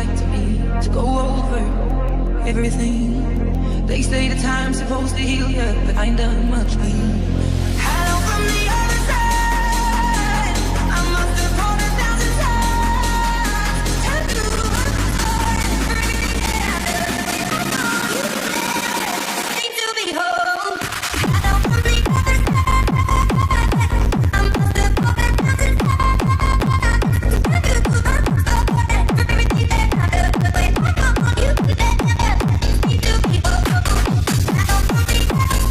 like to be, to go over everything. They say the time's supposed to heal you, but I ain't done much pain. Hello from the other side. I must have fallen 1,000 times. Tell you need to be whole. Hello from the other side. I must have fallen 1,000 times. Tell you everything that I do, the way I go on you. Need to be whole. Hello from the other side.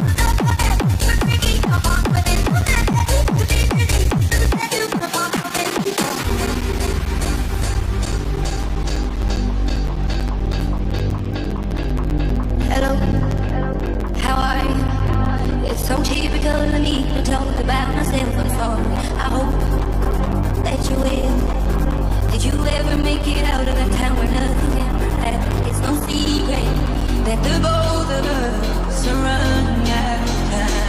And it's not the same. Hello, how are you? It's so typical of me to talk about myself. I'm sorry. I hope that you will. Did you ever make it out of that town where nothing ever happened? It's no secret that the both of us are running out of time.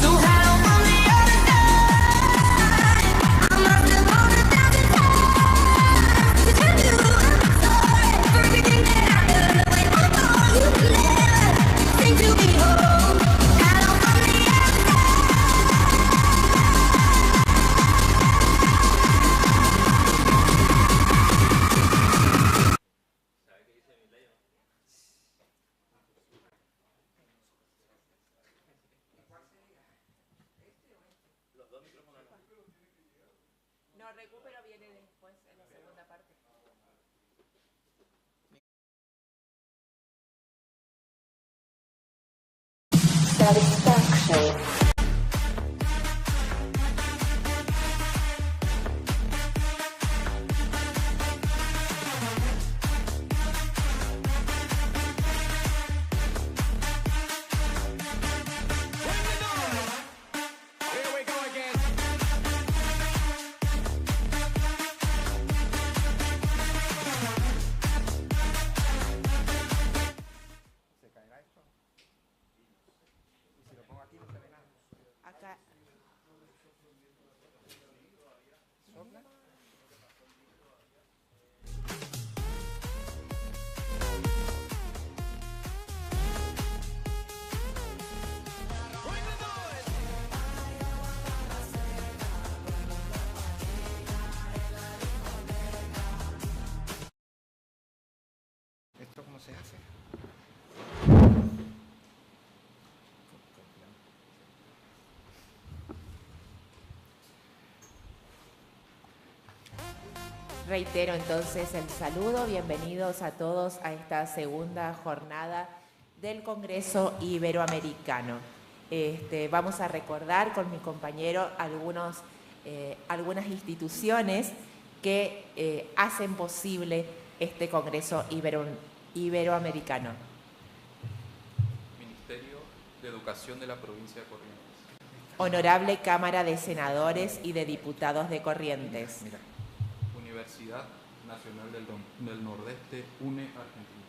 So hello from the other side. I must have fallen 1,000 times to tell you I'm sorry for everything that I done. When I call you never seem to be home. Hello from the other No, recupero viene después en la segunda parte. Satisfaction. Acá. ¿Esto cómo se hace? Reitero entonces el saludo, bienvenidos a todos a esta segunda jornada del Congreso Iberoamericano. Vamos a recordar con mi compañero algunas instituciones que hacen posible este Congreso Iberoamericano. Ministerio de Educación de la Provincia de Corrientes. Honorable Cámara de Senadores y de Diputados de Corrientes. Mira. Universidad Nacional del Nordeste, UNE, Argentina.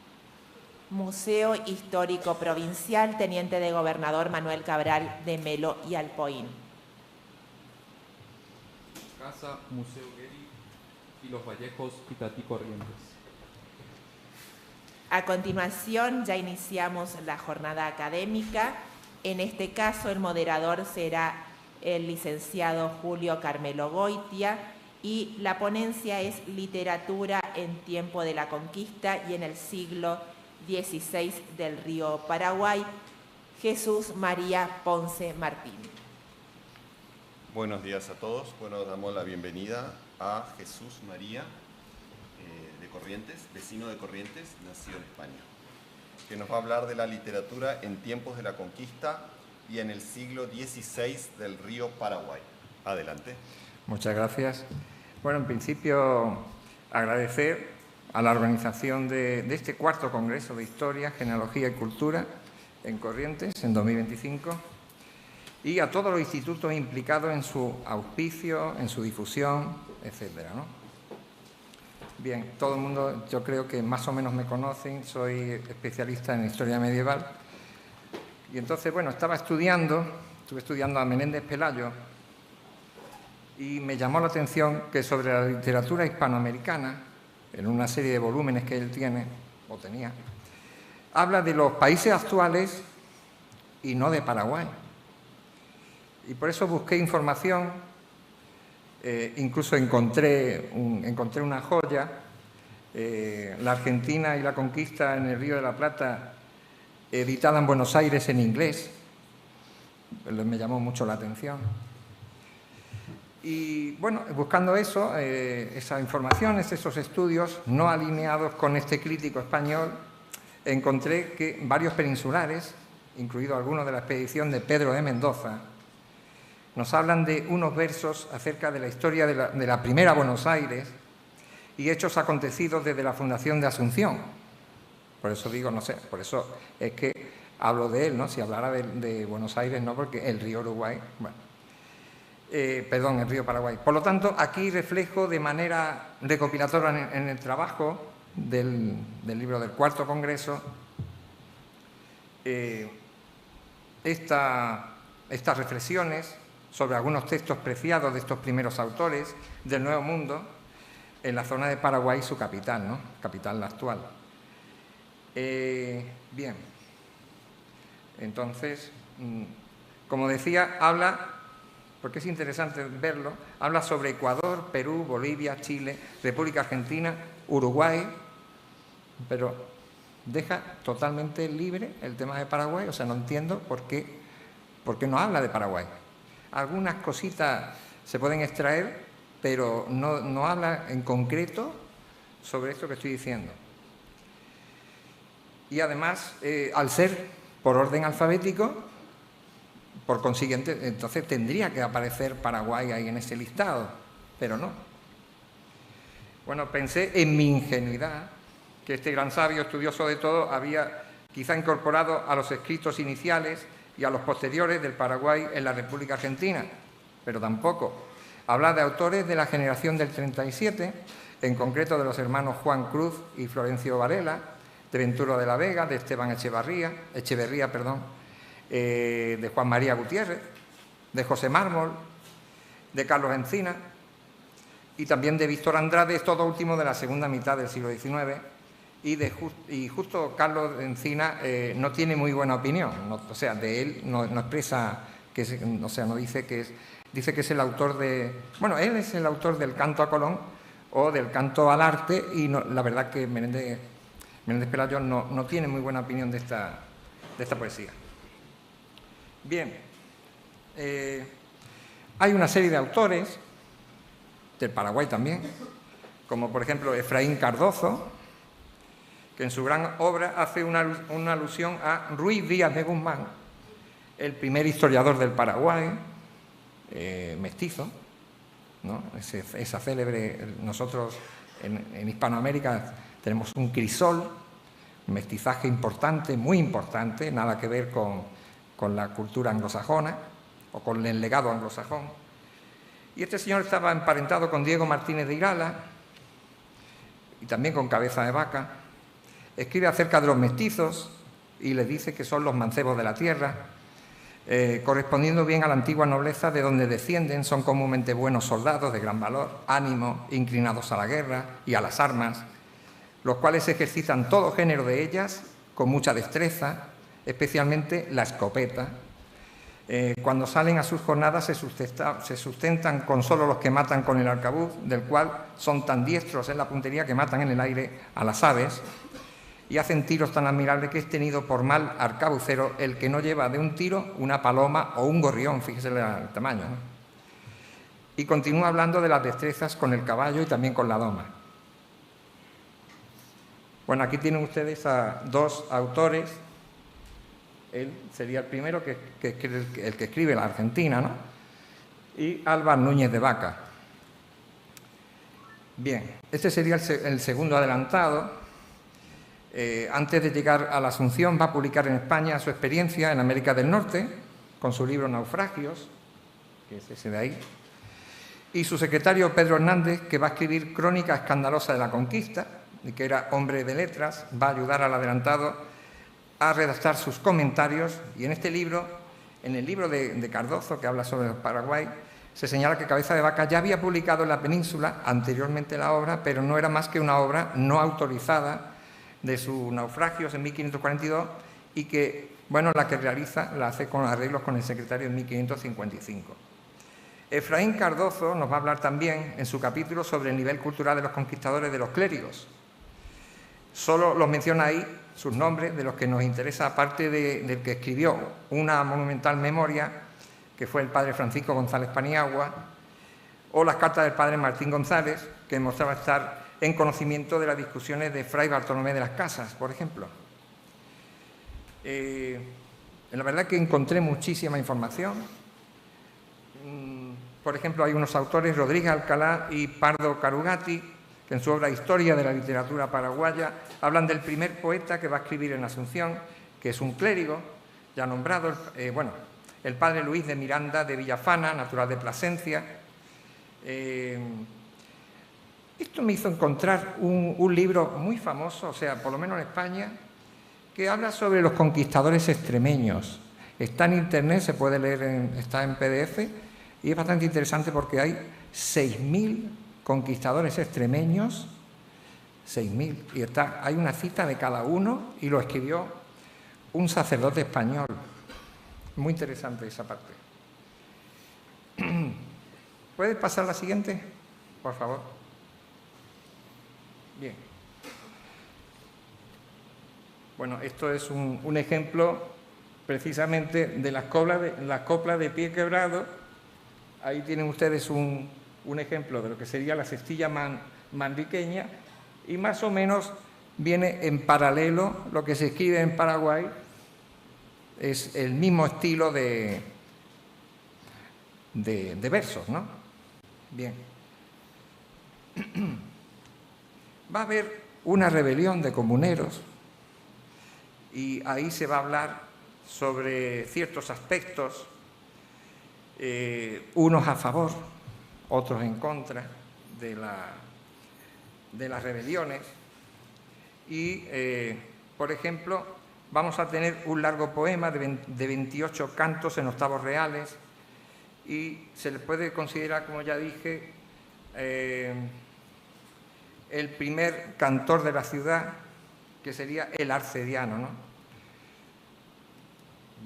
Museo Histórico Provincial, Teniente de Gobernador Manuel Cabral de Melo y Alpoín. Casa Museo Gueri y Los Vallejos, Itatí, Corrientes. A continuación ya iniciamos la jornada académica. En este caso el moderador será el licenciado Julio Carmelo Goitia y la ponencia es Literatura en tiempo de la conquista y en el siglo XVI del río Paraguay, Jesús María Ponce Martín. Buenos días a todos. Bueno, damos la bienvenida a Jesús María de Corrientes, vecino de Corrientes, nacido en España, que nos va a hablar de la literatura en tiempos de la conquista y en el siglo XVI del río Paraguay. Adelante. Muchas gracias. Bueno, en principio agradecer a la organización de este cuarto Congreso de Historia, Genealogía y Cultura en Corrientes en 2025 y a todos los institutos implicados en su auspicio, en su difusión, etcétera, ¿no? Bien, todo el mundo yo creo que más o menos me conocen, soy especialista en historia medieval y entonces, bueno, estaba estudiando estuve estudiando a Menéndez Pelayo y me llamó la atención que sobre la literatura hispanoamericana, en una serie de volúmenes que él tiene, o tenía, habla de los países actuales y no de Paraguay. Y por eso busqué información, incluso encontré una joya, La Argentina y la Conquista en el Río de la Plata, editada en Buenos Aires en inglés. Me llamó mucho la atención. Y bueno, buscando eso, esas informaciones, esos estudios no alineados con este crítico español, encontré que varios peninsulares, incluido algunos de la expedición de Pedro de Mendoza, nos hablan de unos versos acerca de la historia de la primera Buenos Aires y hechos acontecidos desde la fundación de Asunción. Por eso digo, no sé, por eso es que hablo de él, ¿no? Si hablara de Buenos Aires, no, porque el río Uruguay, bueno, perdón, el río Paraguay. Por lo tanto, aquí reflejo de manera recopilatoria en el trabajo del libro del cuarto congreso estas reflexiones sobre algunos textos preciados de estos primeros autores del Nuevo Mundo en la zona de Paraguay, su capital, ¿no? Capital actual. Bien, entonces, como decía, habla, porque es interesante verlo, habla sobre Ecuador, Perú, Bolivia, Chile, República Argentina, Uruguay, pero deja totalmente libre el tema de Paraguay, o sea, no entiendo por qué no habla de Paraguay. Algunas cositas se pueden extraer, pero no habla en concreto sobre esto que estoy diciendo. Y además, al ser por orden alfabético, por consiguiente, entonces tendría que aparecer Paraguay ahí en ese listado, pero no. Bueno, pensé en mi ingenuidad, que este gran sabio estudioso de todo había quizá incorporado a los escritos iniciales y a los posteriores del Paraguay en la República Argentina, pero tampoco. Habla de autores de la generación del 37, en concreto de los hermanos Juan Cruz y Florencio Varela, de Ventura de la Vega, de Esteban Echeverría, de Juan María Gutiérrez, de José Mármol, de Carlos Encina y también de Víctor Andrade, todo último de la segunda mitad del siglo XIX, y justo Carlos Encina no tiene muy buena opinión, o sea, de él no expresa, o sea, no dice que es, dice que es el autor de, bueno, él es el autor del Canto a Colón o del Canto al Arte, y la verdad que Menéndez Pelayo no tiene muy buena opinión de esta poesía. Bien, hay una serie de autores, del Paraguay también, como por ejemplo Efraín Cardozo, que en su gran obra hace una alusión a Ruiz Díaz de Guzmán, el primer historiador del Paraguay, mestizo, ¿no? Esa célebre, nosotros en Hispanoamérica tenemos un crisol, un mestizaje importante, muy importante, nada que ver con la cultura anglosajona o con el legado anglosajón. Y este señor estaba emparentado con Diego Martínez de Irala y también con Cabeza de Vaca. Escribe acerca de los mestizos y les dice que son los mancebos de la tierra, correspondiendo bien a la antigua nobleza de donde descienden, son comúnmente buenos soldados de gran valor, ánimo, inclinados a la guerra y a las armas, los cuales ejercitan todo género de ellas con mucha destreza, especialmente la escopeta. Cuando salen a sus jornadas se sustentan con solo los que matan con el arcabuz, del cual son tan diestros en la puntería que matan en el aire a las aves, y hacen tiros tan admirables que es tenido por mal arcabucero el que no lleva de un tiro una paloma o un gorrión, fíjese el tamaño, ¿no? Y continúa hablando de las destrezas con el caballo y también con la doma. Bueno, aquí tienen ustedes a dos autores. Él sería el primero el que escribe la Argentina, ¿no? Y Álvar Núñez de Vaca. Bien, este sería el segundo adelantado. Antes de llegar a la Asunción va a publicar en España su experiencia en América del Norte, con su libro Naufragios, que es ese de ahí, y su secretario Pedro Hernández, que va a escribir Crónica escandalosa de la conquista, y que era hombre de letras, va a ayudar al adelantado a redactar sus comentarios, y en este libro En el libro de Cardozo, que habla sobre Paraguay, se señala que Cabeza de Vaca ya había publicado en la península anteriormente la obra, pero no era más que una obra no autorizada de sus naufragios en 1542 y que, bueno, la que realiza la hace con arreglos con el secretario en 1555. Efraín Cardozo nos va a hablar también en su capítulo sobre el nivel cultural de los conquistadores de los clérigos. Solo los menciona ahí sus nombres, de los que nos interesa, aparte del que escribió una monumental memoria, que fue el padre Francisco González Paniagua, o las cartas del padre Martín González, que mostraba estar en conocimiento de las discusiones de Fray Bartolomé de las Casas, por ejemplo. La verdad que encontré muchísima información. Por ejemplo, hay unos autores, Rodríguez Alcalá y Pardo Carugati, que en su obra Historia de la literatura paraguaya hablan del primer poeta que va a escribir en Asunción, que es un clérigo ya nombrado, el padre Luis de Miranda de Villafana, natural de Plasencia. Esto me hizo encontrar un libro muy famoso, o sea, por lo menos en España, que habla sobre los conquistadores extremeños. Está en internet, se puede leer, está en PDF, y es bastante interesante porque hay 6.000 conquistadores extremeños, 6.000, y hay una cita de cada uno, y lo escribió un sacerdote español. Muy interesante esa parte. ¿Puedes pasar la siguiente, por favor? Bien. Bueno, esto es un ejemplo precisamente de las coplas de pie quebrado. Ahí tienen ustedes un ejemplo de lo que sería la cestilla manriqueña, y más o menos viene en paralelo lo que se escribe en Paraguay. Es el mismo estilo de versos, ¿no? Bien. Va a haber una rebelión de comuneros y ahí se va a hablar sobre ciertos aspectos, unos a favor, otros en contra de las rebeliones. Y, por ejemplo, vamos a tener un largo poema de 28 cantos en octavos reales, y se le puede considerar, como ya dije, el primer cantor de la ciudad, que sería el arcediano, ¿no?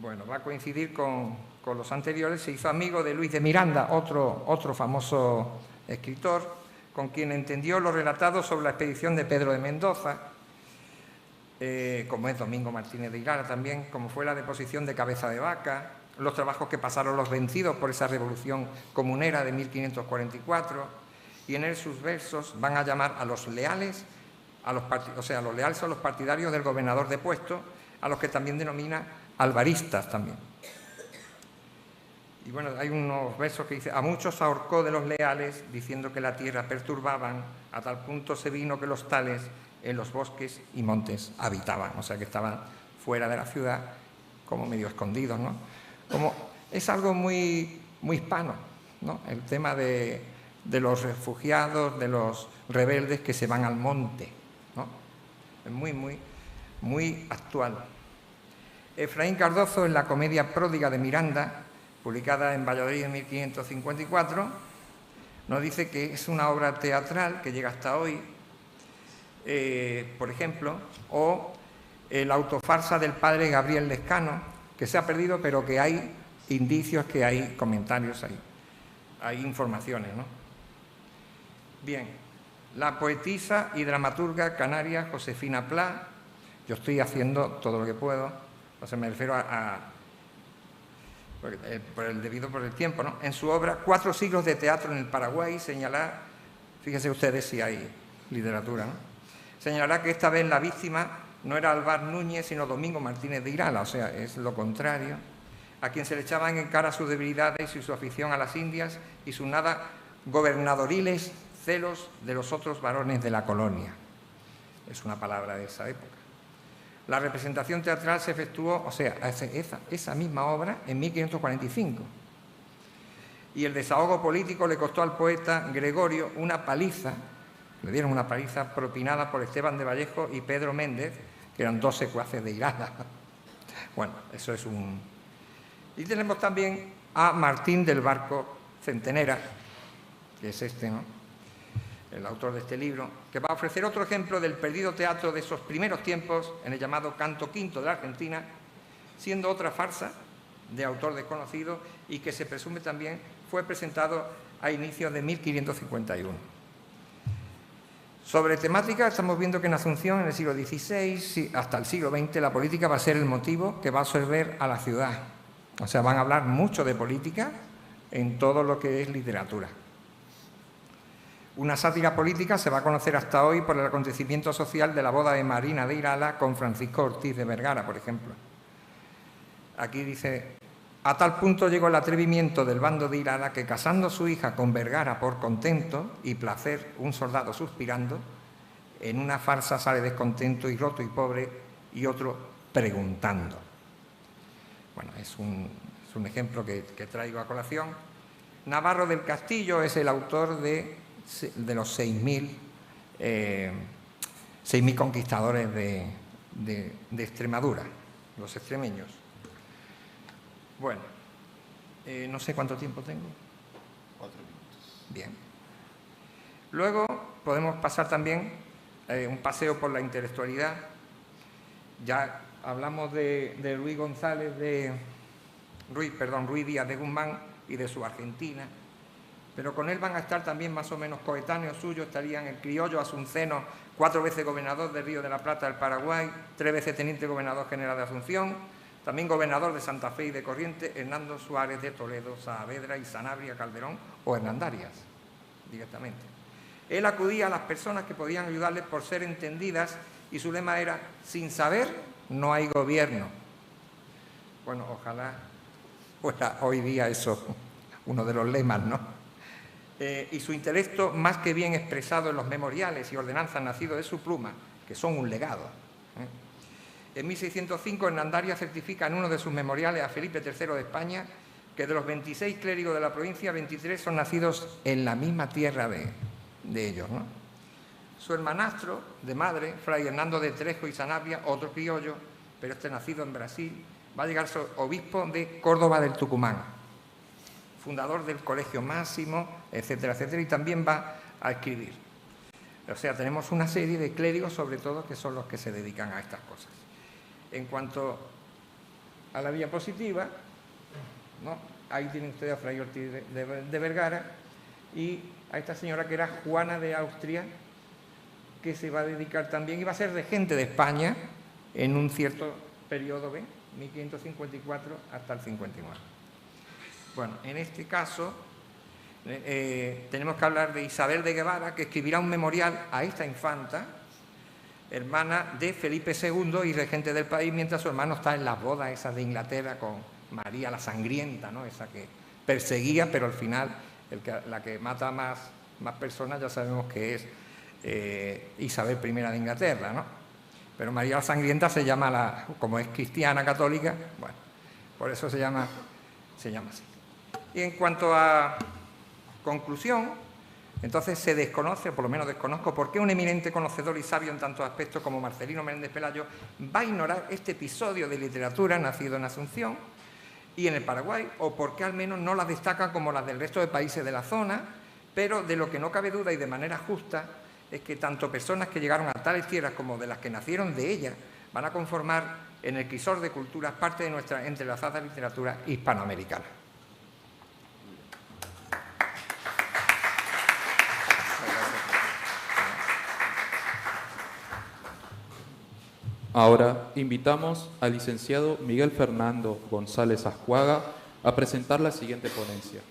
Bueno, va a coincidir con los anteriores. Se hizo amigo de Luis de Miranda, otro famoso escritor, con quien entendió lo relatado sobre la expedición de Pedro de Mendoza, como es Domingo Martínez de Irala también, como fue la deposición de Cabeza de Vaca, los trabajos que pasaron los vencidos por esa revolución comunera de 1544, y en él sus versos van a llamar a los leales, los leales son los partidarios del gobernador depuesto, a los que también denomina alvaristas también. Y bueno, hay unos versos que dice: a muchos ahorcó de los leales, diciendo que la tierra perturbaban, a tal punto se vino que los tales en los bosques y montes habitaban, o sea que estaban fuera de la ciudad, como medio escondidos, ¿no? Como es algo muy hispano, ¿no? El tema de los refugiados, de los rebeldes que se van al monte, ¿no? Es muy actual. Efraín Cardozo, en la comedia pródiga de Miranda, publicada en Valladolid en 1554, nos dice que es una obra teatral que llega hasta hoy, por ejemplo, o la autofarsa del padre Gabriel Lescano, que se ha perdido, pero que hay indicios, que hay comentarios, hay informaciones, ¿no? Bien, la poetisa y dramaturga canaria Josefina Pla. Yo estoy haciendo todo lo que puedo, o sea, me refiero por el tiempo, ¿no? En su obra 4 siglos de teatro en el Paraguay señala, fíjense ustedes si hay literatura, ¿no? Señalará que esta vez la víctima no era Alvar Núñez, sino Domingo Martínez de Irala, o sea, es lo contrario, a quien se le echaban en cara sus debilidades y su afición a las Indias y sus nada gobernadoriles celos de los otros varones de la colonia. Es una palabra de esa época. La representación teatral se efectuó, o sea, esa misma obra, en 1545. Y el desahogo político le costó al poeta Gregorio una paliza, le dieron una paliza propinada por Esteban de Vallejo y Pedro Méndez, que eran 2 secuaces de Irala. Bueno, eso es Y tenemos también a Martín del Barco Centenera, que es este, ¿no?, el autor de este libro, que va a ofrecer otro ejemplo del perdido teatro de esos primeros tiempos en el llamado Canto Quinto de la Argentina, siendo otra farsa de autor desconocido y que se presume también fue presentado a inicios de 1551. Sobre temática, estamos viendo que en Asunción, en el siglo XVI hasta el siglo XX, la política va a ser el motivo que va a absorber a la ciudad. O sea, van a hablar mucho de política en todo lo que es literatura. Una sátira política se va a conocer hasta hoy por el acontecimiento social de la boda de Marina de Irala con Francisco Ortiz de Vergara, por ejemplo. Aquí dice: a tal punto llegó el atrevimiento del bando de Irala que, casando su hija con Vergara por contento y placer, un soldado suspirando, en una farsa sale descontento y roto y pobre, y otro preguntando. Bueno, es un ejemplo que traigo a colación. Navarro del Castillo es el autor de los 6.000 conquistadores de Extremadura, los extremeños. Bueno, no sé cuánto tiempo tengo. 4 minutos. Bien. Luego podemos pasar también un paseo por la intelectualidad. Ya hablamos de Ruiz Díaz de Guzmán y de su Argentina, pero con él van a estar también más o menos coetáneos suyos. Estarían el criollo Asunceno, 4 veces gobernador del Río de la Plata del Paraguay, 3 veces teniente gobernador general de Asunción, también gobernador de Santa Fe y de Corrientes, Hernando Suárez de Toledo, Saavedra y Sanabria, Calderón o Hernandarias, directamente. Él acudía a las personas que podían ayudarles por ser entendidas y su lema era: sin saber no hay gobierno. Bueno, ojalá fuera hoy día eso uno de los lemas, ¿no? Y su intelecto, más que bien expresado en los memoriales y ordenanzas nacidos de su pluma, que son un legado. En 1605, Hernandarias certifica en uno de sus memoriales a Felipe III de España que de los 26 clérigos de la provincia, 23 son nacidos en la misma tierra de ellos, ¿no? Su hermanastro de madre, Fray Hernando de Trejo y Sanabria, otro criollo, pero este nacido en Brasil, va a llegar a ser obispo de Córdoba del Tucumán, fundador del Colegio Máximo, etcétera, etcétera, y también va a escribir. O sea, tenemos una serie de clérigos, sobre todo, que son los que se dedican a estas cosas. En cuanto a la diapositiva, ¿no?, ahí tienen ustedes a Fray Ortiz de Vergara y a esta señora que era Juana de Austria, que se va a dedicar también y va a ser regente de España en un cierto periodo, ¿ven?, 1554 hasta el 59. Bueno, en este caso tenemos que hablar de Isabel de Guevara, que escribirá un memorial a esta infanta, hermana de Felipe II y regente del país, mientras su hermano está en las bodas esas de Inglaterra con María la Sangrienta, ¿no?, esa que perseguía, pero al final la que mata más personas ya sabemos que es Isabel I de Inglaterra, ¿no? Pero María la Sangrienta se llama, como es cristiana católica, bueno, por eso se llama así. Y en cuanto a conclusión, entonces se desconoce, o por lo menos desconozco, por qué un eminente conocedor y sabio en tantos aspectos como Marcelino Menéndez Pelayo va a ignorar este episodio de literatura nacido en Asunción y en el Paraguay, o por qué al menos no las destaca como las del resto de países de la zona, pero de lo que no cabe duda y de manera justa es que tanto personas que llegaron a tales tierras como de las que nacieron de ellas van a conformar en el crisol de culturas parte de nuestra entrelazada literatura hispanoamericana. Ahora invitamos al licenciado Miguel Fernando González Ascuaga a presentar la siguiente ponencia.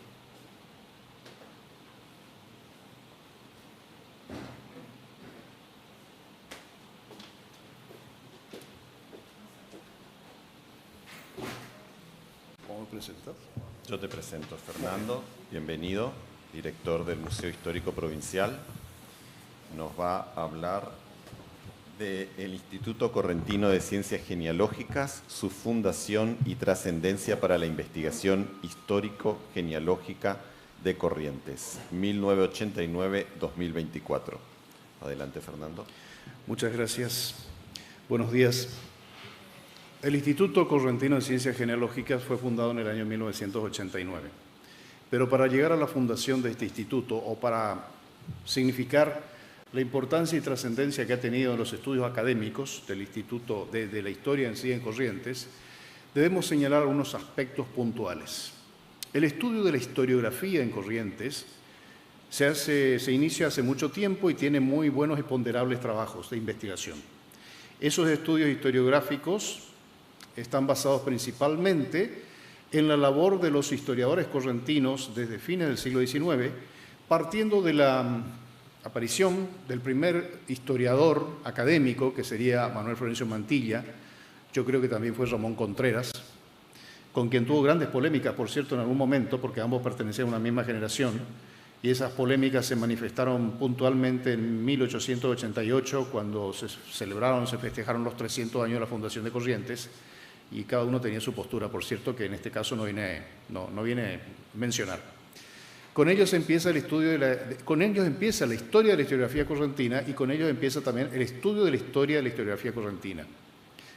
¿Cómo me presentas? Yo te presento, Fernando, bienvenido, director del Museo Histórico Provincial. Nos va a hablar del Instituto Correntino de Ciencias Genealógicas, su fundación y trascendencia para la investigación histórico-genealógica de Corrientes, 1989-2024. Adelante, Fernando. Muchas gracias. Buenos días. El Instituto Correntino de Ciencias Genealógicas fue fundado en el año 1989. Pero para llegar a la fundación de este instituto, o para significar la importancia y trascendencia que ha tenido en los estudios académicos del Instituto de la historia en sí en Corrientes, debemos señalar algunos aspectos puntuales. El estudio de la historiografía en Corrientes se inicia hace mucho tiempo y tiene muy buenos y ponderables trabajos de investigación. Esos estudios historiográficos están basados principalmente en la labor de los historiadores correntinos desde fines del siglo XIX, partiendo de la aparición del primer historiador académico, que sería Manuel Florencio Mantilla. Yo creo que también fue Ramón Contreras, con quien tuvo grandes polémicas, por cierto, en algún momento, porque ambos pertenecían a una misma generación, y esas polémicas se manifestaron puntualmente en 1888, cuando se festejaron los 300 años de la fundación de Corrientes, y cada uno tenía su postura, por cierto, que en este caso no viene a mencionar. Con ellos empieza el estudio con ellos empieza la historia de la historiografía correntina, y con ellos empieza también el estudio de la historia de la historiografía correntina.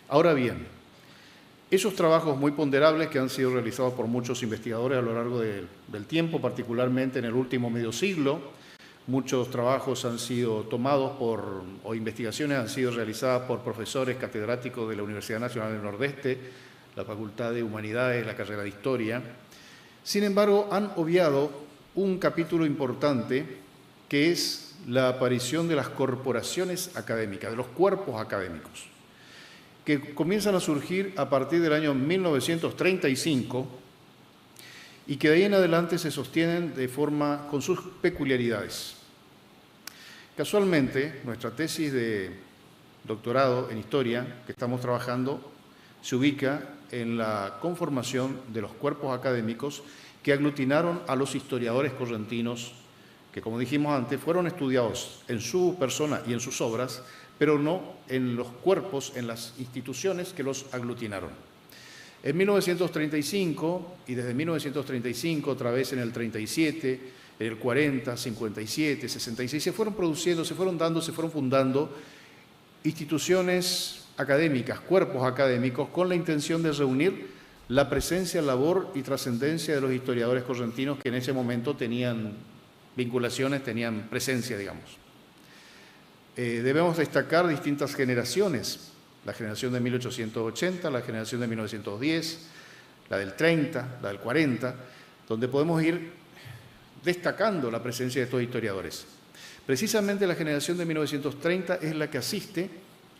Ahora bien, esos trabajos muy ponderables que han sido realizados por muchos investigadores a lo largo del tiempo, particularmente en el último medio siglo, muchos trabajos han sido tomados o investigaciones han sido realizadas por profesores catedráticos de la Universidad Nacional del Nordeste, la Facultad de Humanidades, la carrera de Historia. Sin embargo, han obviado un capítulo importante, que es la aparición de las corporaciones académicas, de los cuerpos académicos, que comienzan a surgir a partir del año 1935 y que de ahí en adelante se sostienen con sus peculiaridades. Casualmente, nuestra tesis de doctorado en Historia que estamos trabajando se ubica en la conformación de los cuerpos académicos que aglutinaron a los historiadores correntinos, que, como dijimos antes, fueron estudiados en su persona y en sus obras, pero no en los cuerpos, en las instituciones que los aglutinaron. En 1935, y desde 1935, otra vez en el 37, en el 40, 57, 66, se fueron fundando instituciones académicas, cuerpos académicos, con la intención de reunir la presencia, labor y trascendencia de los historiadores correntinos que en ese momento tenían vinculaciones, tenían presencia, digamos. Debemos destacar distintas generaciones: la generación de 1880, la generación de 1910, la del 30, la del 40, donde podemos ir destacando la presencia de estos historiadores. Precisamente la generación de 1930 es la que asiste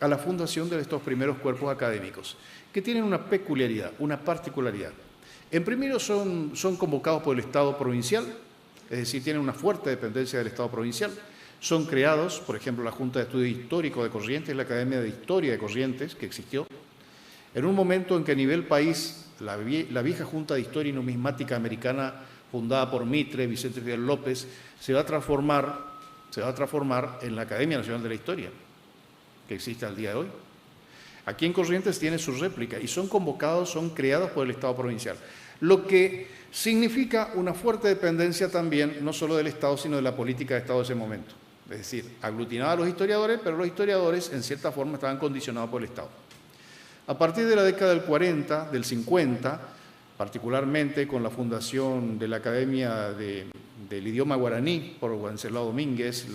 a la fundación de estos primeros cuerpos académicos, que tienen una peculiaridad, una particularidad. En primero son convocados por el Estado provincial, es decir, tienen una fuerte dependencia del Estado provincial. Son creados, por ejemplo, la Junta de Estudios Históricos de Corrientes, la Academia de Historia de Corrientes, que existió, en un momento en que a nivel país la vieja Junta de Historia y Numismática Americana, fundada por Mitre, Vicente Fidel López, se va a transformar en la Academia Nacional de la Historia, que existe al día de hoy. Aquí en Corrientes tiene su réplica y son convocados, son creados por el Estado provincial, lo que significa una fuerte dependencia también, no solo del Estado, sino de la política de Estado de ese momento. Es decir, aglutinaba a los historiadores, pero los historiadores en cierta forma estaban condicionados por el Estado. A partir de la década del 40, del 50, particularmente con la fundación de la Academia del Idioma Guaraní por Wenceslao Domínguez,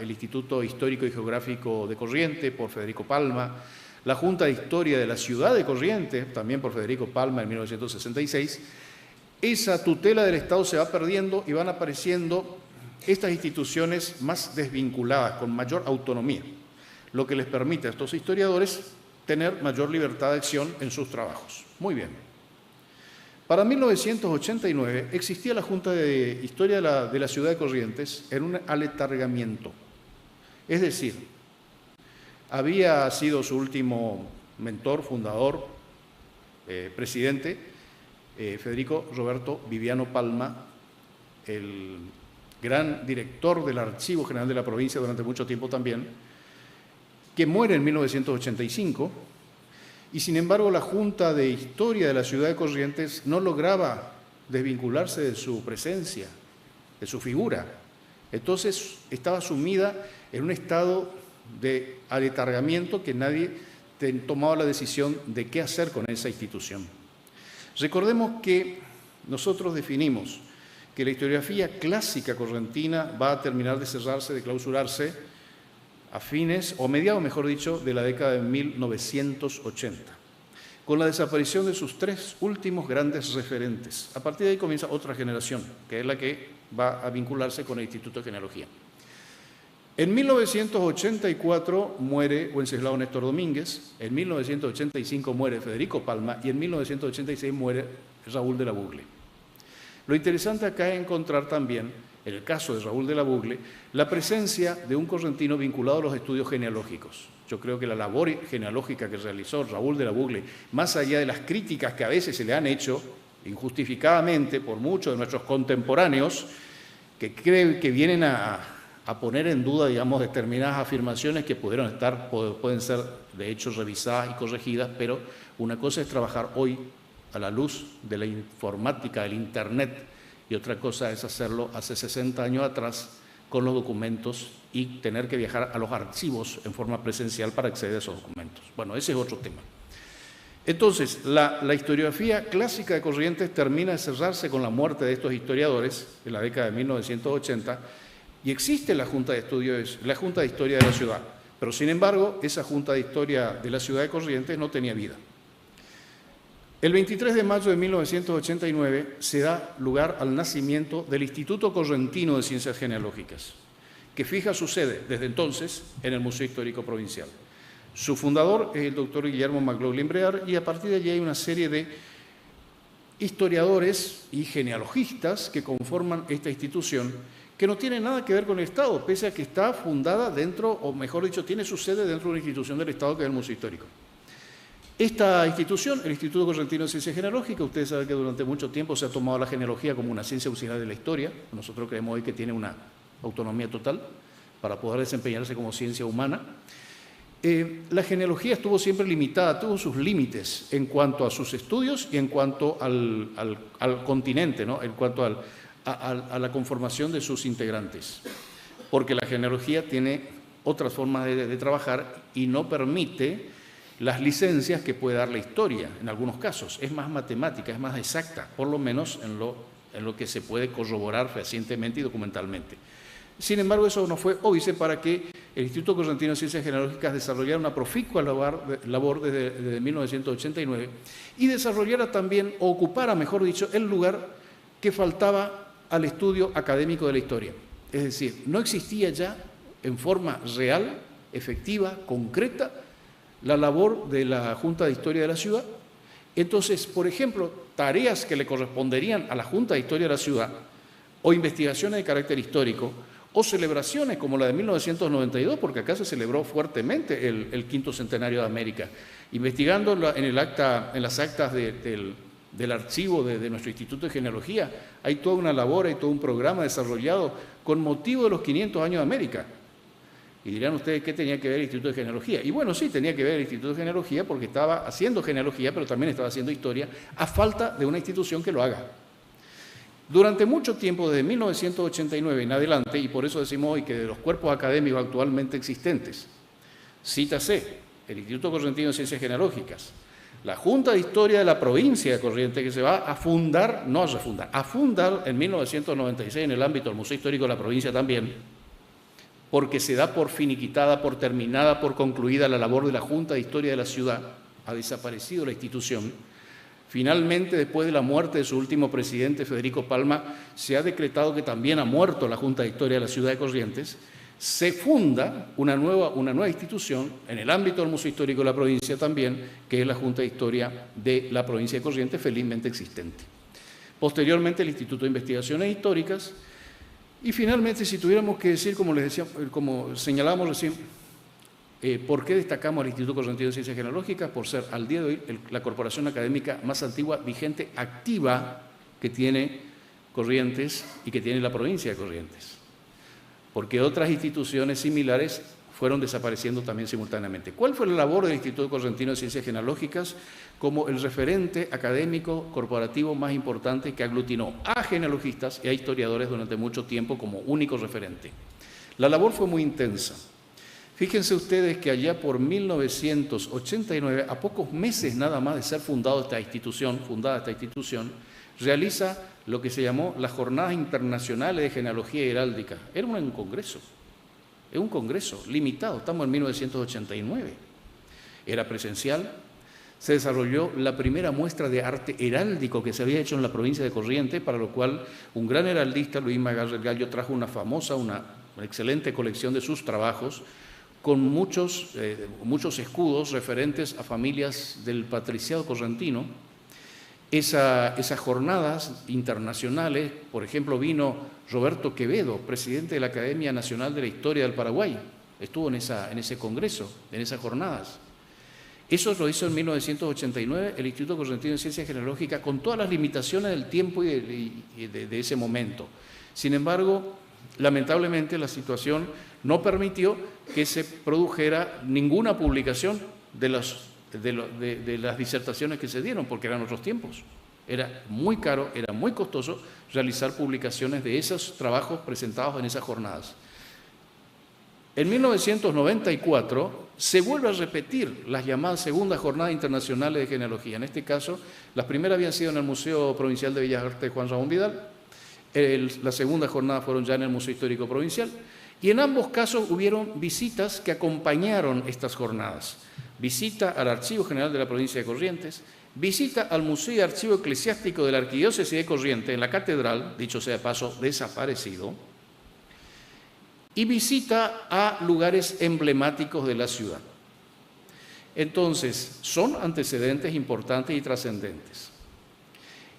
el Instituto Histórico y Geográfico de Corrientes por Federico Palma, la Junta de Historia de la Ciudad de Corrientes, también por Federico Palma en 1966, esa tutela del Estado se va perdiendo y van apareciendo estas instituciones más desvinculadas, con mayor autonomía, lo que les permite a estos historiadores tener mayor libertad de acción en sus trabajos. Muy bien. Para 1989 existía la Junta de Historia de la Ciudad de Corrientes en un aletargamiento. Es decir, había sido su último mentor, fundador, presidente, Federico Roberto Viviano Palma, el gran director del Archivo General de la provincia durante mucho tiempo también, que muere en 1985, y sin embargo la Junta de Historia de la Ciudad de Corrientes no lograba desvincularse de su presencia, de su figura. Entonces estaba sumida en un estado de aletargamiento que nadie tomado la decisión de qué hacer con esa institución. Recordemos que nosotros definimos que la historiografía clásica correntina va a terminar de cerrarse, de clausurarse a fines, o mediados, mejor dicho, de la década de 1980, con la desaparición de sus tres últimos grandes referentes. A partir de ahí comienza otra generación, que es la que va a vincularse con el Instituto de Genealogía. En 1984 muere Wenceslao Néstor Domínguez, en 1985 muere Federico Palma y en 1986 muere Raúl de la Bugle. Lo interesante acá es encontrar también, en el caso de Raúl de la Bugle, la presencia de un correntino vinculado a los estudios genealógicos. Yo creo que la labor genealógica que realizó Raúl de la Bugle, más allá de las críticas que a veces se le han hecho injustificadamente por muchos de nuestros contemporáneos, que creen que vienen a poner en duda, digamos, determinadas afirmaciones que pueden ser de hecho revisadas y corregidas, pero una cosa es trabajar hoy a la luz de la informática, del Internet, y otra cosa es hacerlo hace 60 años atrás con los documentos y tener que viajar a los archivos en forma presencial para acceder a esos documentos. Bueno, ese es otro tema. Entonces, la historiografía clásica de Corrientes termina de cerrarse con la muerte de estos historiadores en la década de 1980 y existe la Junta de Historia de la ciudad, pero sin embargo, esa Junta de Historia de la ciudad de Corrientes no tenía vida. El 23 de mayo de 1989 se da lugar al nacimiento del Instituto Correntino de Ciencias Genealógicas, que fija su sede desde entonces en el Museo Histórico Provincial. Su fundador es el doctor Guillermo McLaughlin Brear y a partir de allí hay una serie de historiadores y genealogistas que conforman esta institución que no tiene nada que ver con el Estado, pese a que está fundada dentro, o mejor dicho, tiene su sede dentro de una institución del Estado que es el Museo Histórico. Esta institución, el Instituto Correntino de Ciencias Genealógicas, ustedes saben que durante mucho tiempo se ha tomado la genealogía como una ciencia auxiliar de la historia. Nosotros creemos hoy que tiene una autonomía total para poder desempeñarse como ciencia humana. La genealogía estuvo siempre limitada, tuvo sus límites en cuanto a sus estudios y en cuanto al continente, ¿no? En cuanto a la conformación de sus integrantes, porque la genealogía tiene otras formas de trabajar y no permite las licencias que puede dar la historia en algunos casos. Es más matemática, es más exacta, por lo menos en lo que se puede corroborar fehacientemente y documentalmente. Sin embargo, eso no fue óbice para que el Instituto Correntino de Ciencias Genealógicas desarrollara una proficua labor desde 1989 y desarrollara también, o ocupara, mejor dicho, el lugar que faltaba al estudio académico de la historia. Es decir, no existía ya en forma real, efectiva, concreta, la labor de la Junta de Historia de la Ciudad. Entonces, por ejemplo, tareas que le corresponderían a la Junta de Historia de la Ciudad, o investigaciones de carácter histórico, o celebraciones como la de 1992, porque acá se celebró fuertemente el quinto centenario de América, investigando en las actas del archivo de nuestro Instituto de Genealogía, hay toda una labor, hay todo un programa desarrollado con motivo de los 500 años de América. Y dirán ustedes, ¿qué tenía que ver el Instituto de Genealogía? Y bueno, sí, tenía que ver el Instituto de Genealogía porque estaba haciendo genealogía, pero también estaba haciendo historia, a falta de una institución que lo haga. Durante mucho tiempo, desde 1989 en adelante, y por eso decimos hoy que de los cuerpos académicos actualmente existentes, cítase el Instituto Correntino de Ciencias Genealógicas, la Junta de Historia de la provincia de Corrientes, que se va a fundar, no a refundar, a fundar en 1996 en el ámbito del Museo Histórico de la provincia también, porque se da por finiquitada, por terminada, por concluida la labor de la Junta de Historia de la ciudad, ha desaparecido la institución. Finalmente, después de la muerte de su último presidente, Federico Palma, se ha decretado que también ha muerto la Junta de Historia de la ciudad de Corrientes. Se funda una nueva institución en el ámbito del Museo Histórico de la provincia también, que es la Junta de Historia de la provincia de Corrientes, felizmente existente. Posteriormente, el Instituto de Investigaciones Históricas. Y finalmente, si tuviéramos que decir, como señalamos recién, ¿por qué destacamos al Instituto Correntino de Ciencias Genealógicas? Por ser al día de hoy la corporación académica más antigua, vigente, activa que tiene Corrientes y que tiene la provincia de Corrientes. Porque otras instituciones similares fueron desapareciendo también simultáneamente. ¿Cuál fue la labor del Instituto Correntino de Ciencias Genealógicas como el referente académico corporativo más importante que aglutinó a genealogistas y a historiadores durante mucho tiempo como único referente? La labor fue muy intensa. Fíjense ustedes que allá por 1989, a pocos meses nada más de ser fundada esta institución, realiza lo que se llamó las Jornadas Internacionales de Genealogía y Heráldica. Era un congreso, es un congreso limitado, estamos en 1989. Era presencial, se desarrolló la primera muestra de arte heráldico que se había hecho en la provincia de Corrientes, para lo cual un gran heraldista, Luis Magallo Gallo, trajo una excelente colección de sus trabajos, con muchos escudos referentes a familias del patriciado correntino. Esas jornadas internacionales, por ejemplo, vino Roberto Quevedo, presidente de la Academia Nacional de la Historia del Paraguay, estuvo en ese congreso, en esas jornadas. Eso lo hizo en 1989 el Instituto Correntino de Ciencias Genealógicas, con todas las limitaciones del tiempo y de ese momento. Sin embargo, lamentablemente la situación no permitió que se produjera ninguna publicación de las disertaciones que se dieron, porque eran otros tiempos. Era muy caro, era muy costoso realizar publicaciones de esos trabajos presentados en esas jornadas. En 1994 se vuelve a repetir las llamadas segundas jornadas internacionales de genealogía. En este caso, las primeras habían sido en el Museo Provincial de Bellas Artes de Juan Ramón Vidal, la segunda jornada fueron ya en el Museo Histórico Provincial, y en ambos casos hubieron visitas que acompañaron estas jornadas. Visita al Archivo General de la Provincia de Corrientes, visita al Museo y Archivo Eclesiástico de la Arquidiócesis de Corrientes en la Catedral, dicho sea de paso, desaparecido, y visita a lugares emblemáticos de la ciudad. Entonces, son antecedentes importantes y trascendentes.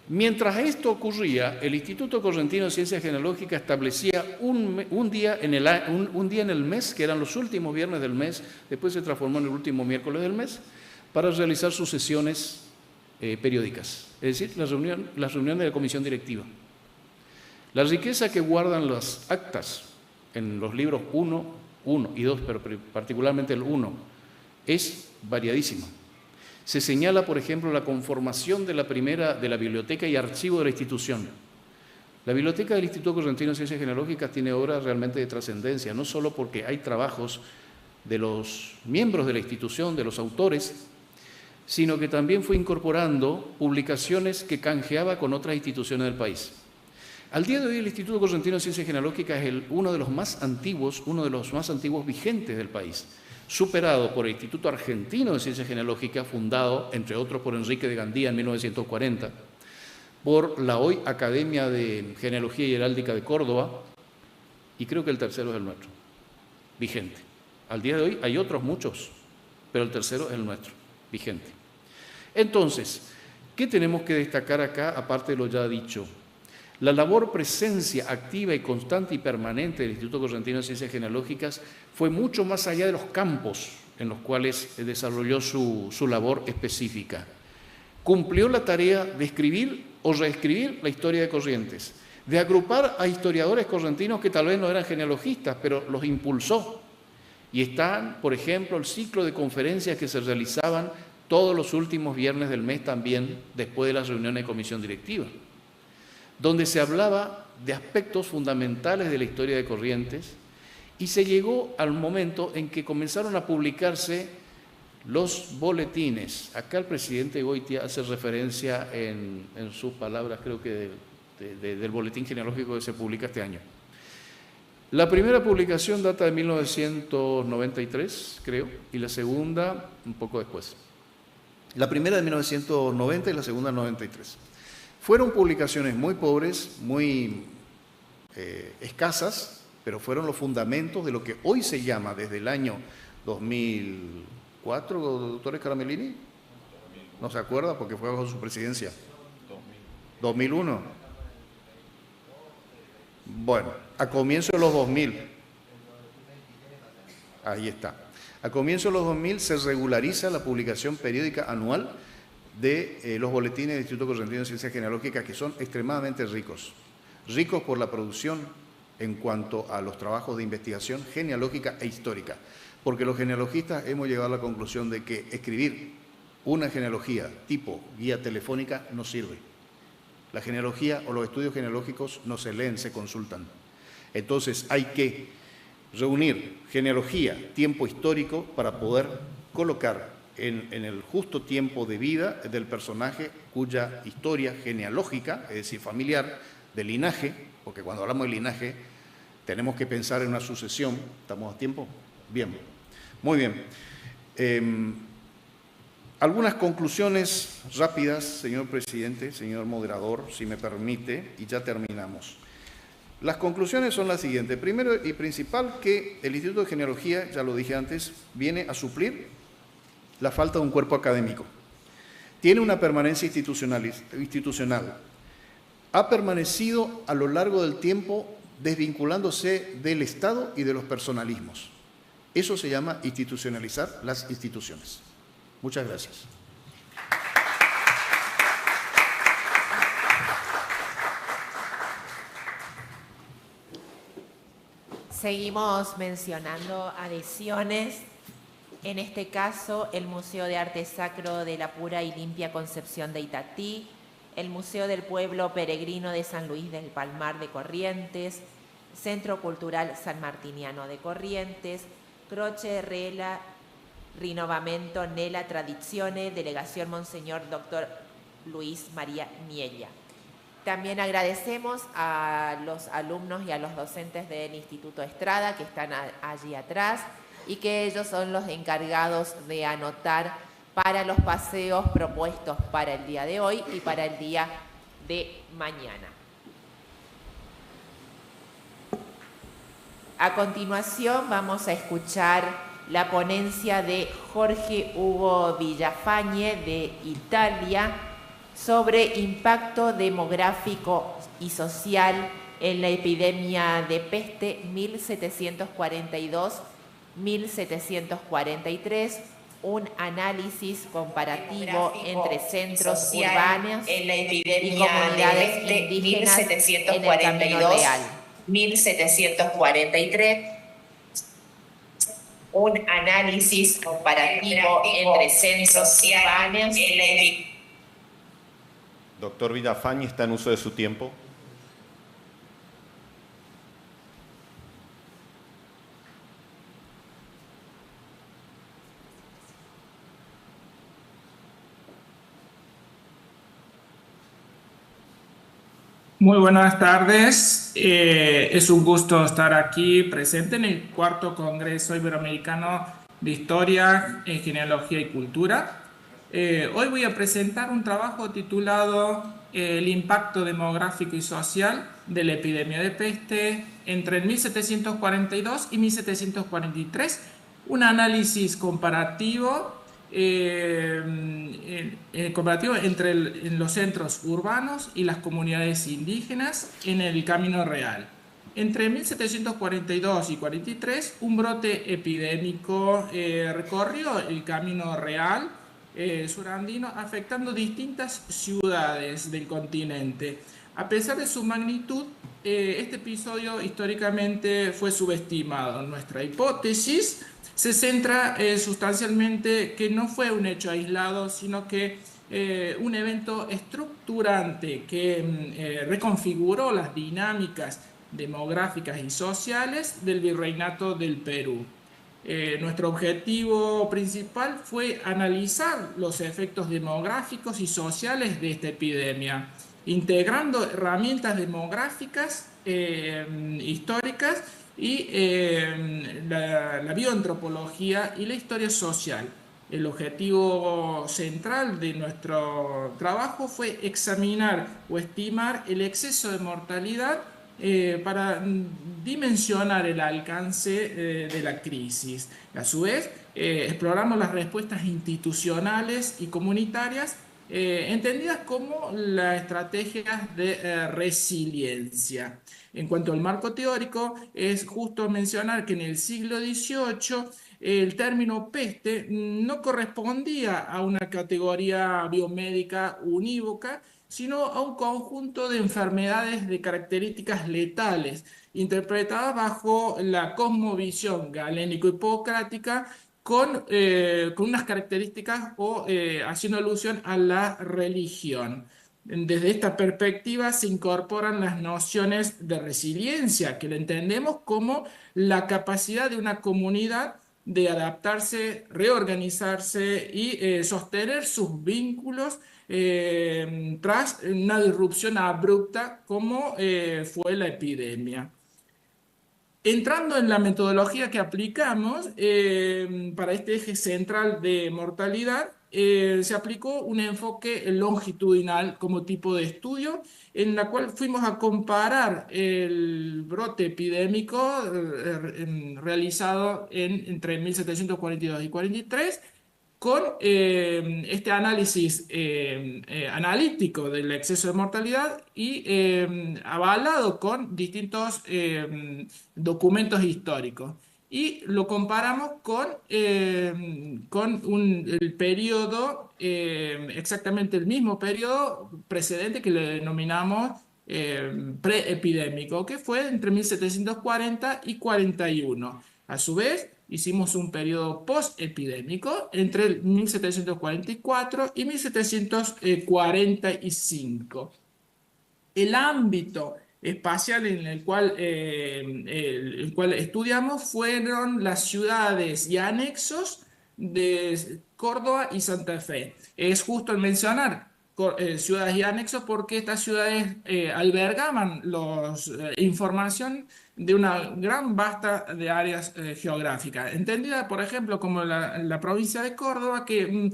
Mientras esto ocurría, el Instituto Correntino de Ciencias Genealógicas establecía un día en el mes, que eran los últimos viernes del mes, después se transformó en el último miércoles del mes, para realizar sus sesiones periódicas, es decir, las reuniones de la comisión directiva. La riqueza que guardan las actas en los libros 1 y 2, pero particularmente el 1, es variadísima. Se señala, por ejemplo, la conformación de la biblioteca y archivo de la institución. La biblioteca del Instituto Correntino de Ciencias Genealógicas tiene obras realmente de trascendencia, no solo porque hay trabajos de los miembros de la institución, de los autores, sino que también fue incorporando publicaciones que canjeaba con otras instituciones del país. Al día de hoy, el Instituto Correntino de Ciencias Genealógicas es uno de los más antiguos vigentes del país, superado por el Instituto Argentino de Ciencias Genealógicas, fundado, entre otros, por Enrique de Gandía en 1940, por la hoy Academia de Genealogía y Heráldica de Córdoba, y creo que el tercero es el nuestro, vigente. Al día de hoy hay otros muchos, pero el tercero es el nuestro, vigente. Entonces, ¿qué tenemos que destacar acá, aparte de lo ya dicho? La labor presencia activa y constante y permanente del Instituto Correntino de Ciencias Genealógicas fue mucho más allá de los campos en los cuales desarrolló su labor específica. Cumplió la tarea de escribir o reescribir la historia de Corrientes, de agrupar a historiadores correntinos que tal vez no eran genealogistas, pero los impulsó. Y están, por ejemplo, el ciclo de conferencias que se realizaban todos los últimos viernes del mes también, después de las reuniones de comisión directiva, donde se hablaba de aspectos fundamentales de la historia de Corrientes, y se llegó al momento en que comenzaron a publicarse los boletines. Acá el presidente Goitia hace referencia en sus palabras, creo que del boletín genealógico que se publica este año. La primera publicación data de 1993, creo, y la segunda un poco después. La primera de 1990 y la segunda de 93. Fueron publicaciones muy pobres, muy escasas, pero fueron los fundamentos de lo que hoy se llama, desde el año 2004, doctor Caramelini, ¿no se acuerda? Porque fue bajo su presidencia. 2001. Bueno, a comienzos de los 2000. Ahí está. A comienzos de los 2000 se regulariza la publicación periódica anual de los boletines del Instituto Correntino de Ciencias Genealógicas, que son extremadamente ricos. Ricos por la producción en cuanto a los trabajos de investigación genealógica e histórica. Porque los genealogistas hemos llegado a la conclusión de que escribir una genealogía tipo guía telefónica no sirve. La genealogía o los estudios genealógicos no se leen, se consultan. Entonces hay que reunir genealogía, tiempo histórico, para poder colocar en el justo tiempo de vida del personaje cuya historia genealógica, es decir, familiar, de linaje, porque cuando hablamos de linaje tenemos que pensar en una sucesión. ¿Estamos a tiempo? Bien, muy bien. Algunas conclusiones rápidas, señor presidente, señor moderador, si me permite, y ya terminamos. Las conclusiones son las siguientes. Primero y principal, que el Instituto de Genealogía, ya lo dije antes, viene a suplir la falta de un cuerpo académico. Tiene una permanencia institucional. Ha permanecido a lo largo del tiempo desvinculándose del Estado y de los personalismos. Eso se llama institucionalizar las instituciones. Muchas gracias. Seguimos mencionando adhesiones. En este caso, el Museo de Arte Sacro de la Pura y Limpia Concepción de Itatí, el Museo del Pueblo Peregrino de San Luis del Palmar de Corrientes, Centro Cultural San Martiniano de Corrientes, Croce Rela Rinnovamento nella Tradizione, Delegación Monseñor Dr. Luis María Miella. También agradecemos a los alumnos y a los docentes del Instituto Estrada que están allí atrás y que ellos son los encargados de anotar para los paseos propuestos para el día de hoy y para el día de mañana. A continuación vamos a escuchar la ponencia de Jorge Hugo Villafañe de Italia sobre impacto demográfico y social en la epidemia de peste 1742-1743, un análisis comparativo entre centros urbanos y comunidades indígenas en el Camino Real. 1743, un análisis comparativo entre centros urbanos. Doctor Villafañe, ¿está en uso de su tiempo? Muy buenas tardes. Es un gusto estar aquí presente en el cuarto Congreso Iberoamericano de Historia, Genealogía y Cultura. Hoy voy a presentar un trabajo titulado El impacto demográfico y social de la epidemia de peste entre 1742 y 1743, un análisis comparativo entre los centros urbanos y las comunidades indígenas en el Camino Real. Entre 1742 y 43, un brote epidémico recorrió el Camino Real surandino, afectando distintas ciudades del continente. A pesar de su magnitud, este episodio históricamente fue subestimado. Nuestra hipótesis se centra sustancialmente que no fue un hecho aislado, sino que un evento estructurante que reconfiguró las dinámicas demográficas y sociales del Virreinato del Perú. Nuestro objetivo principal fue analizar los efectos demográficos y sociales de esta epidemia, integrando herramientas demográficas históricas y la bioantropología y la historia social. El objetivo central de nuestro trabajo fue examinar o estimar el exceso de mortalidad para dimensionar el alcance de la crisis. A su vez, exploramos las respuestas institucionales y comunitarias entendidas como las estrategias de resiliencia. En cuanto al marco teórico, es justo mencionar que en el siglo XVIII el término peste no correspondía a una categoría biomédica unívoca, sino a un conjunto de enfermedades de características letales, interpretadas bajo la cosmovisión galénico-hipocrática con unas características o haciendo alusión a la religión. Desde esta perspectiva se incorporan las nociones de resiliencia, que le entendemos como la capacidad de una comunidad de adaptarse, reorganizarse y sostener sus vínculos tras una disrupción abrupta como fue la epidemia. Entrando en la metodología que aplicamos para este eje central de mortalidad, se aplicó un enfoque longitudinal como tipo de estudio, en la cual fuimos a comparar el brote epidémico realizado entre 1742 y 43 con este análisis analítico del exceso de mortalidad y avalado con distintos documentos históricos. Y lo comparamos con el periodo, exactamente el mismo periodo precedente que le denominamos preepidémico, que fue entre 1740 y 41. A su vez, hicimos un periodo postepidémico entre el 1744 y 1745. El ámbito espacial en el cual estudiamos fueron las ciudades y anexos de Córdoba y Santa Fe. Es justo el mencionar ciudades y anexos porque estas ciudades albergaban información de una gran vasta de áreas geográficas, entendida por ejemplo como la provincia de Córdoba, que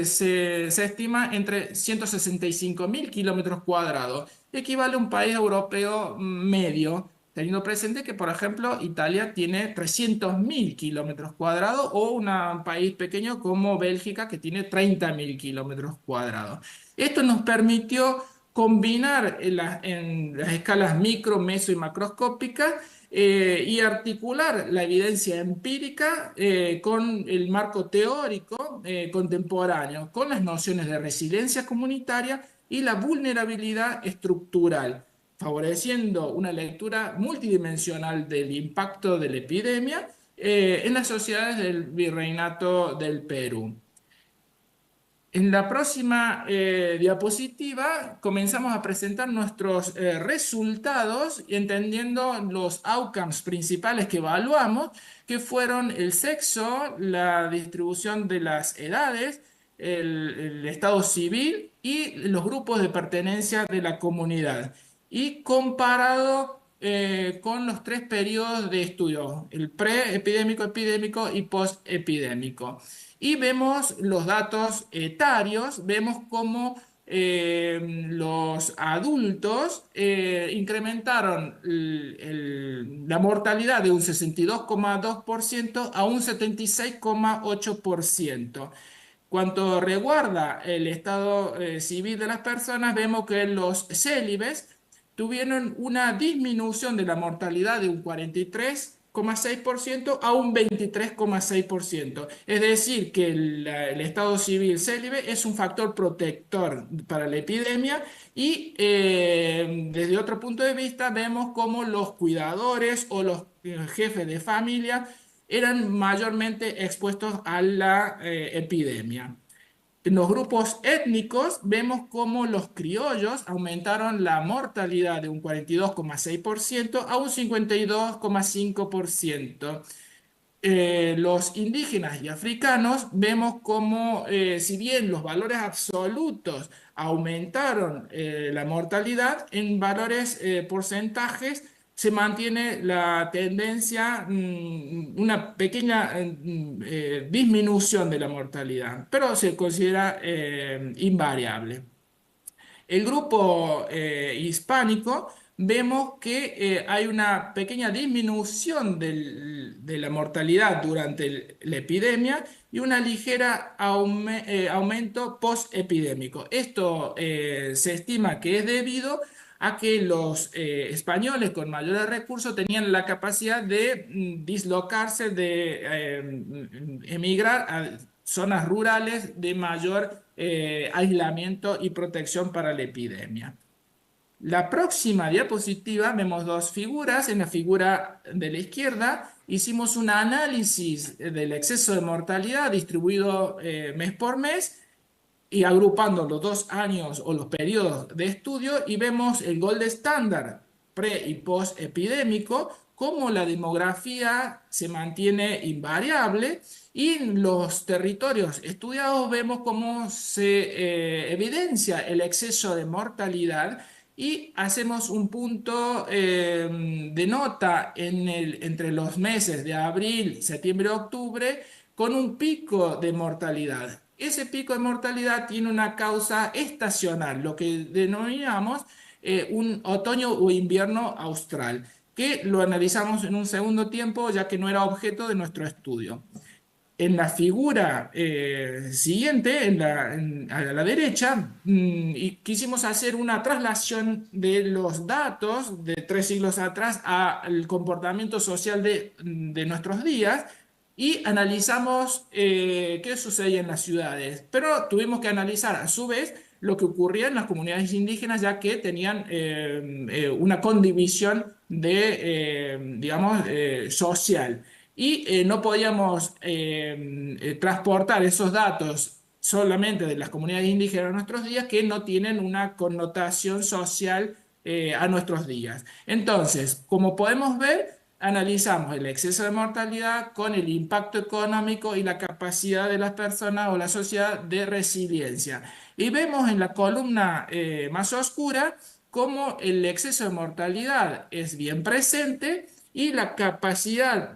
se estima entre 165.000 kilómetros cuadrados, equivale a un país europeo medio, teniendo presente que, por ejemplo, Italia tiene 300.000 kilómetros cuadrados o un país pequeño como Bélgica que tiene 30.000 kilómetros cuadrados. Esto nos permitió combinar en las escalas micro, meso y macroscópicas y articular la evidencia empírica con el marco teórico contemporáneo, con las nociones de resiliencia comunitaria y la vulnerabilidad estructural, favoreciendo una lectura multidimensional del impacto de la epidemia en las sociedades del Virreinato del Perú. En la próxima diapositiva comenzamos a presentar nuestros resultados, entendiendo los outcomes principales que evaluamos, que fueron el sexo, la distribución de las edades, el estado civil y los grupos de pertenencia de la comunidad. Y comparado con los tres periodos de estudio, el preepidémico, epidémico y postepidémico. Y vemos los datos etarios, vemos cómo los adultos incrementaron la mortalidad de un 62,2% a un 76,8%. Cuanto resguarda el estado civil de las personas, vemos que los célibes tuvieron una disminución de la mortalidad de un 43,6% a un 23,6%. Es decir, que el estado civil célibe es un factor protector para la epidemia y desde otro punto de vista vemos cómo los cuidadores o los jefes de familia eran mayormente expuestos a la epidemia. En los grupos étnicos vemos cómo los criollos aumentaron la mortalidad de un 42,6% a un 52,5%. Los indígenas y africanos vemos cómo, si bien los valores absolutos aumentaron la mortalidad, en valores porcentajes se mantiene la tendencia, una pequeña disminución de la mortalidad, pero se considera invariable. El grupo hispánico, vemos que hay una pequeña disminución de la mortalidad durante la epidemia y una ligera aumento postepidémico. Esto se estima que es debido a que los españoles con mayores recursos tenían la capacidad de dislocarse, de emigrar a zonas rurales de mayor aislamiento y protección para la epidemia. La próxima diapositiva vemos dos figuras. En la figura de la izquierda hicimos un análisis del exceso de mortalidad distribuido mes por mes y agrupando los 2 años o los periodos de estudio, y vemos el gold estándar pre y post epidémico, cómo la demografía se mantiene invariable, y en los territorios estudiados vemos cómo se evidencia el exceso de mortalidad, y hacemos un punto de nota entre los meses de abril, septiembre, octubre, con un pico de mortalidad. Ese pico de mortalidad tiene una causa estacional, lo que denominamos un otoño o invierno austral, que lo analizamos en un segundo tiempo, ya que no era objeto de nuestro estudio. En la figura siguiente, a la derecha, y quisimos hacer una traslación de los datos de 3 siglos atrás al comportamiento social de nuestros días, y analizamos qué sucedía en las ciudades. Pero tuvimos que analizar a su vez lo que ocurría en las comunidades indígenas, ya que tenían una condivisión digamos, social. Y no podíamos transportar esos datos solamente de las comunidades indígenas a nuestros días, que no tienen una connotación social a nuestros días. Entonces, como podemos ver, analizamos el exceso de mortalidad con el impacto económico y la capacidad de las personas o la sociedad de resiliencia. Y vemos en la columna más oscura cómo el exceso de mortalidad es bien presente, y la capacidad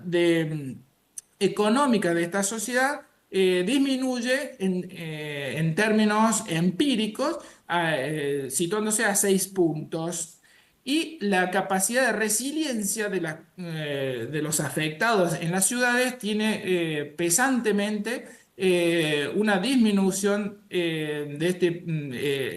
económica de esta sociedad disminuye en términos empíricos, situándose a 6 puntos. Y la capacidad de resiliencia de los afectados en las ciudades tiene pesantemente una disminución de este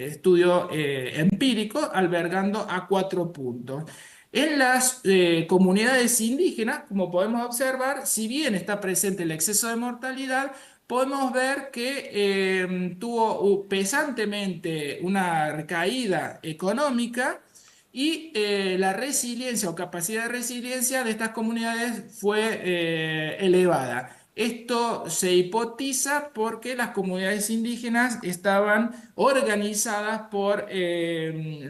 estudio empírico, albergando a 4 puntos. En las comunidades indígenas, como podemos observar, si bien está presente el exceso de mortalidad, podemos ver que tuvo pesantemente una recaída económica, y la resiliencia o capacidad de resiliencia de estas comunidades fue elevada. Esto se hipotiza porque las comunidades indígenas estaban organizadas por el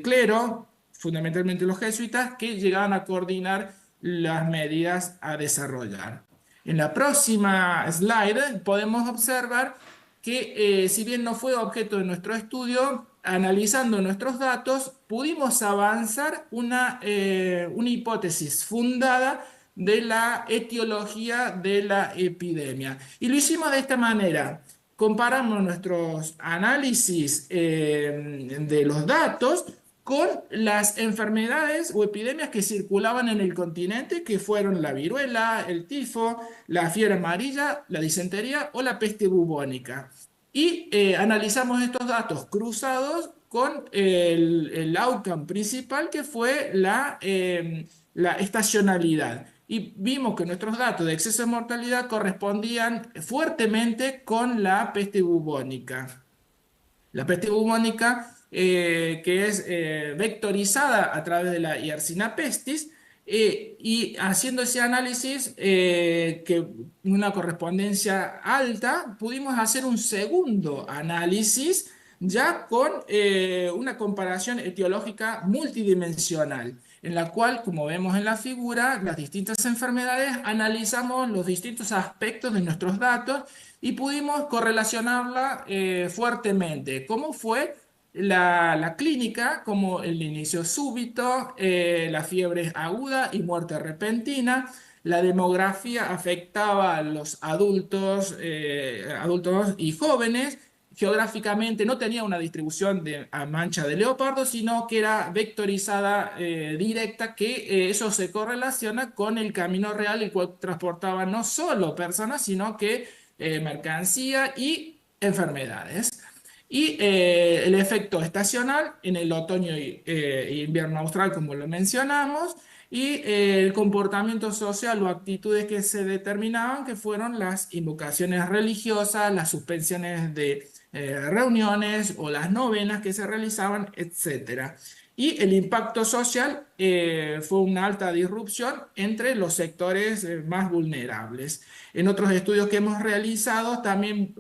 clero, fundamentalmente los jesuitas, que llegaban a coordinar las medidas a desarrollar. En la próxima slide podemos observar que si bien no fue objeto de nuestro estudio, analizando nuestros datos, pudimos avanzar una hipótesis fundada de la etiología de la epidemia. Y lo hicimos de esta manera. Comparamos nuestros análisis de los datos con las enfermedades o epidemias que circulaban en el continente, que fueron la viruela, el tifo, la fiebre amarilla, la disentería o la peste bubónica. Y analizamos estos datos cruzados con el outcome principal, que fue la estacionalidad. Y vimos que nuestros datos de exceso de mortalidad correspondían fuertemente con la peste bubónica. La peste bubónica, que es vectorizada a través de la Yersinia pestis, y haciendo ese análisis, que una correspondencia alta, pudimos hacer un segundo análisis ya con una comparación etiológica multidimensional, en la cual, como vemos en la figura, las distintas enfermedades, analizamos los distintos aspectos de nuestros datos y pudimos correlacionarla fuertemente. ¿Cómo fue la clínica? Como el inicio súbito, la fiebre aguda y muerte repentina. La demografía afectaba a los adultos y jóvenes. Geográficamente no tenía una distribución a mancha de leopardo, sino que era vectorizada directa, que eso se correlaciona con el camino real, el cual transportaba no solo personas, sino que mercancía y enfermedades. Y el efecto estacional en el otoño e invierno austral, como lo mencionamos, y el comportamiento social o actitudes que se determinaban, que fueron las invocaciones religiosas, las suspensiones de reuniones o las novenas que se realizaban, etc. Y el impacto social fue una alta disrupción entre los sectores más vulnerables. En otros estudios que hemos realizado también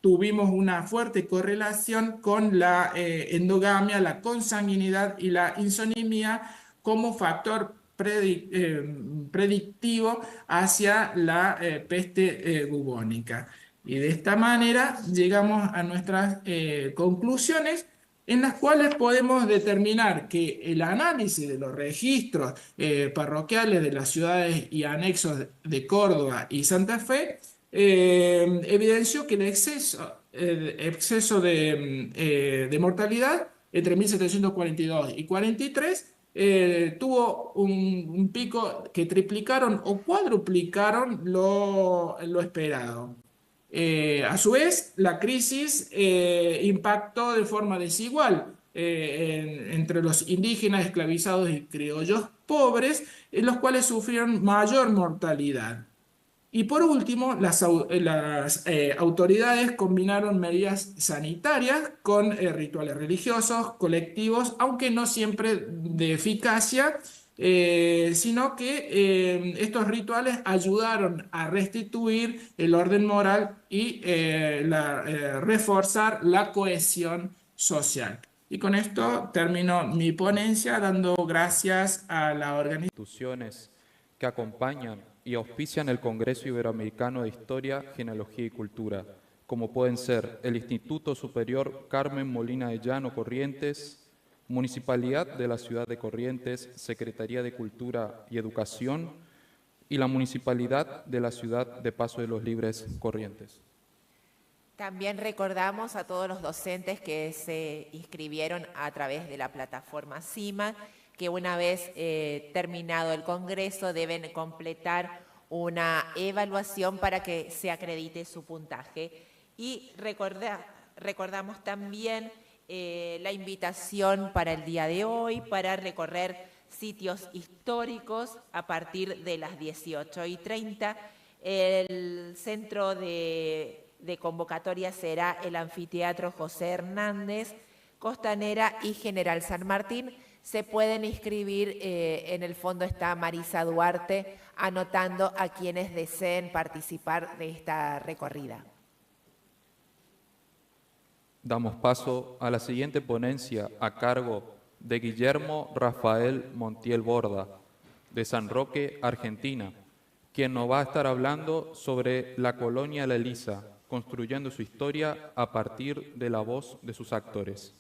tuvimos una fuerte correlación con la endogamia, la consanguinidad y la insonimia como factor predictivo hacia la peste bubónica. Y de esta manera llegamos a nuestras conclusiones, en las cuales podemos determinar que el análisis de los registros parroquiales de las ciudades y anexos de Córdoba y Santa Fe evidenció que el exceso de mortalidad entre 1742 y 43 tuvo un pico que triplicaron o cuadruplicaron lo esperado. A su vez, la crisis impactó de forma desigual entre los indígenas esclavizados y criollos pobres, en los cuales sufrieron mayor mortalidad. Y por último, las autoridades combinaron medidas sanitarias con rituales religiosos, colectivos, aunque no siempre de eficacia, sino que estos rituales ayudaron a restituir el orden moral y reforzar la cohesión social. Y con esto termino mi ponencia dando gracias a la organización. Instituciones que acompañan y auspician el Congreso Iberoamericano de Historia, Genealogía y Cultura, como pueden ser el Instituto Superior Carmen Molina de Llano Corrientes, Municipalidad de la Ciudad de Corrientes, Secretaría de Cultura y Educación y la Municipalidad de la Ciudad de Paso de los Libres Corrientes. También recordamos a todos los docentes que se inscribieron a través de la plataforma CIMA, que una vez terminado el Congreso deben completar una evaluación para que se acredite su puntaje. Y recordamos también la invitación para el día de hoy para recorrer sitios históricos a partir de las 18:30. El centro de convocatoria será el Anfiteatro José Hernández, Costanera y General San Martín. Se pueden inscribir, en el fondo está Marisa Duarte, anotando a quienes deseen participar de esta recorrida. Damos paso a la siguiente ponencia a cargo de Guillermo Rafael Montiel Borda, de San Roque, Argentina, quien nos va a estar hablando sobre la colonia La Elisa, construyendo su historia a partir de la voz de sus actores.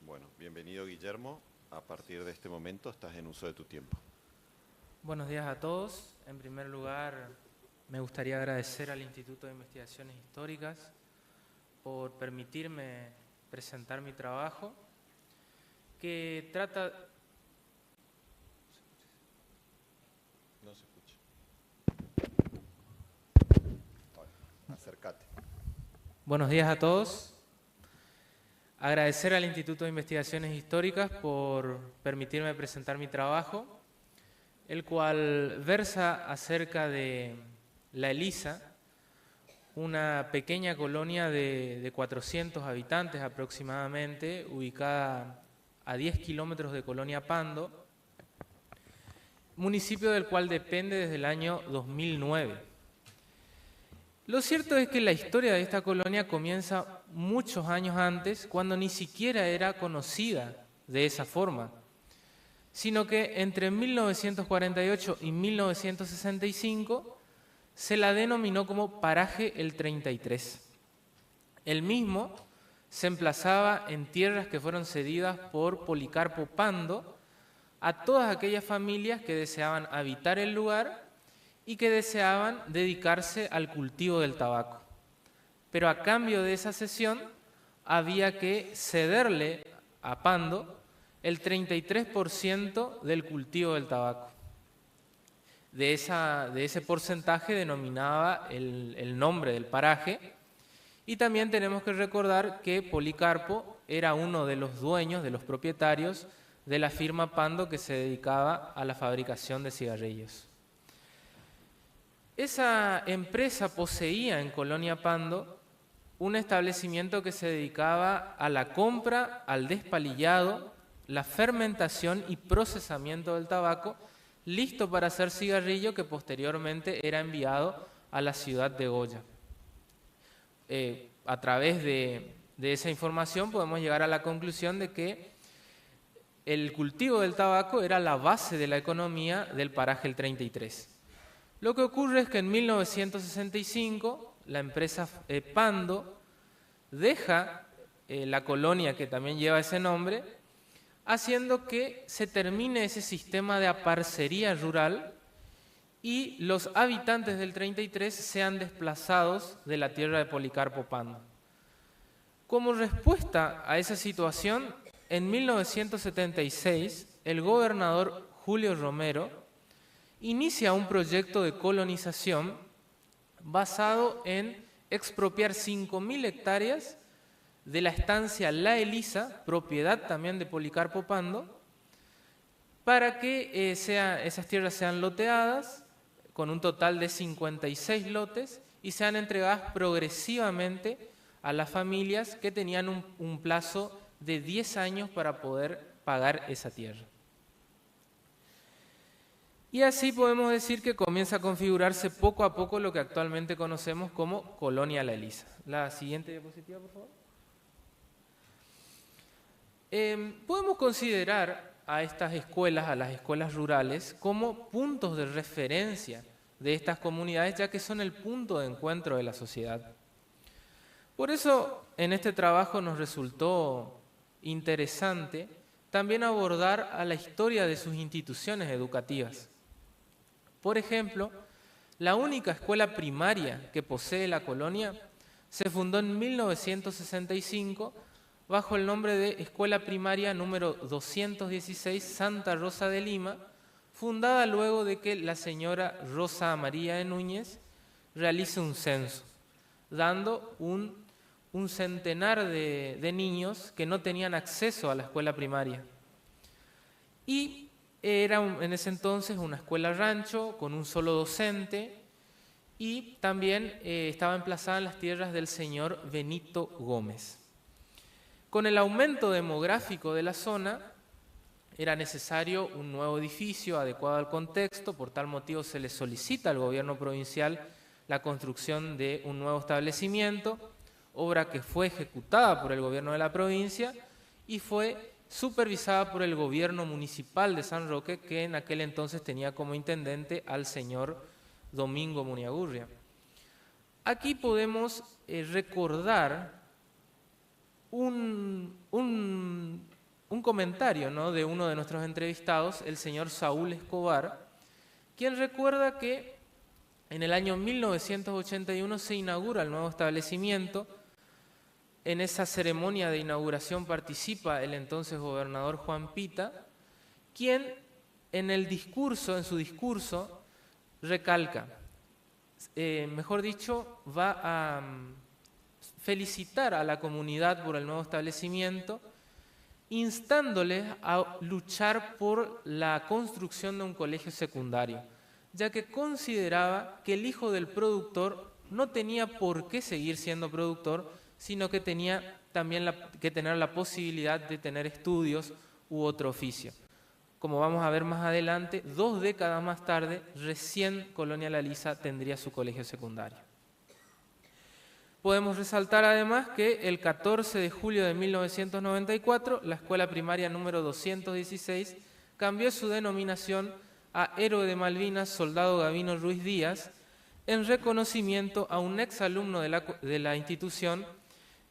Bueno, bienvenido Guillermo. A partir de este momento estás en uso de tu tiempo. Buenos días a todos. En primer lugar, me gustaría agradecer al Instituto de Investigaciones Históricas por permitirme presentar mi trabajo, que trata... No se escucha. Acércate. Buenos días a todos. Agradecer al Instituto de Investigaciones Históricas por permitirme presentar mi trabajo, el cual versa acerca de La Elisa, una pequeña colonia de 400 habitantes aproximadamente, ubicada a 10 kilómetros de Colonia Pando, municipio del cual depende desde el año 2009. Lo cierto es que la historia de esta colonia comienza muchos años antes, cuando ni siquiera era conocida de esa forma, sino que entre 1948 y 1965 se la denominó como Paraje el 33. El mismo se emplazaba en tierras que fueron cedidas por Policarpo Pando a todas aquellas familias que deseaban habitar el lugar y que deseaban dedicarse al cultivo del tabaco. Pero a cambio de esa cesión había que cederle a Pando el 33% del cultivo del tabaco. De ese porcentaje denominaba el nombre del paraje, Y también tenemos que recordar que Policarpo era uno de los dueños, de los propietarios de la firma Pando que se dedicaba a la fabricación de cigarrillos. Esa empresa poseía en Colonia Pando un establecimiento que se dedicaba a la compra, al despalillado, la fermentación y procesamiento del tabaco, listo para hacer cigarrillo, que posteriormente era enviado a la ciudad de Goya. A través de esa información podemos llegar a la conclusión de que el cultivo del tabaco era la base de la economía del paraje El 33. Lo que ocurre es que en 1965 la empresa Pando deja la colonia que también lleva ese nombre, haciendo que se termine ese sistema de aparcería rural y los habitantes del 33 sean desplazados de la tierra de Policarpo Pando. Como respuesta a esa situación, en 1976 el gobernador Julio Romero inicia un proyecto de colonización basado en expropiar 5.000 hectáreas de la estancia La Elisa, propiedad también de Policarpo Pando, para que esas tierras sean loteadas con un total de 56 lotes y sean entregadas progresivamente a las familias que tenían un plazo de 10 años para poder pagar esa tierra. Y así podemos decir que comienza a configurarse poco a poco lo que actualmente conocemos como Colonia La Elisa. La siguiente diapositiva, por favor. Podemos considerar a estas escuelas, a las escuelas rurales, como puntos de referencia de estas comunidades, ya que son el punto de encuentro de la sociedad. Por eso, en este trabajo nos resultó interesante también abordar a la historia de sus instituciones educativas. Por ejemplo, la única escuela primaria que posee la colonia se fundó en 1965 bajo el nombre de Escuela Primaria número 216 Santa Rosa de Lima, fundada luego de que la señora Rosa María de Núñez realice un censo, dando un centenar de niños que no tenían acceso a la escuela primaria. Y era en ese entonces una escuela rancho con un solo docente y también estaba emplazada en las tierras del señor Benito Gómez. Con el aumento demográfico de la zona, era necesario un nuevo edificio adecuado al contexto, por tal motivo se le solicita al gobierno provincial la construcción de un nuevo establecimiento, obra que fue ejecutada por el gobierno de la provincia y fue supervisada por el gobierno municipal de San Roque, que en aquel entonces tenía como intendente al señor Domingo Muniagurria. Aquí podemos recordar un comentario, ¿no?, de uno de nuestros entrevistados, el señor Saúl Escobar, quien recuerda que en el año 1981 se inaugura el nuevo establecimiento. En esa ceremonia de inauguración participa el entonces gobernador Juan Pita, quien en su discurso, recalca, mejor dicho, va a felicitar a la comunidad por el nuevo establecimiento, instándoles a luchar por la construcción de un colegio secundario, ya que consideraba que el hijo del productor no tenía por qué seguir siendo productor, sino que tenía también que tener la posibilidad de tener estudios u otro oficio. Como vamos a ver más adelante, 2 décadas más tarde, recién Colonia La Elisa tendría su colegio secundario. Podemos resaltar además que el 14 de julio de 1994, la escuela primaria número 216 cambió su denominación a Héroe de Malvinas Soldado Gavino Ruiz Díaz, en reconocimiento a un exalumno de la institución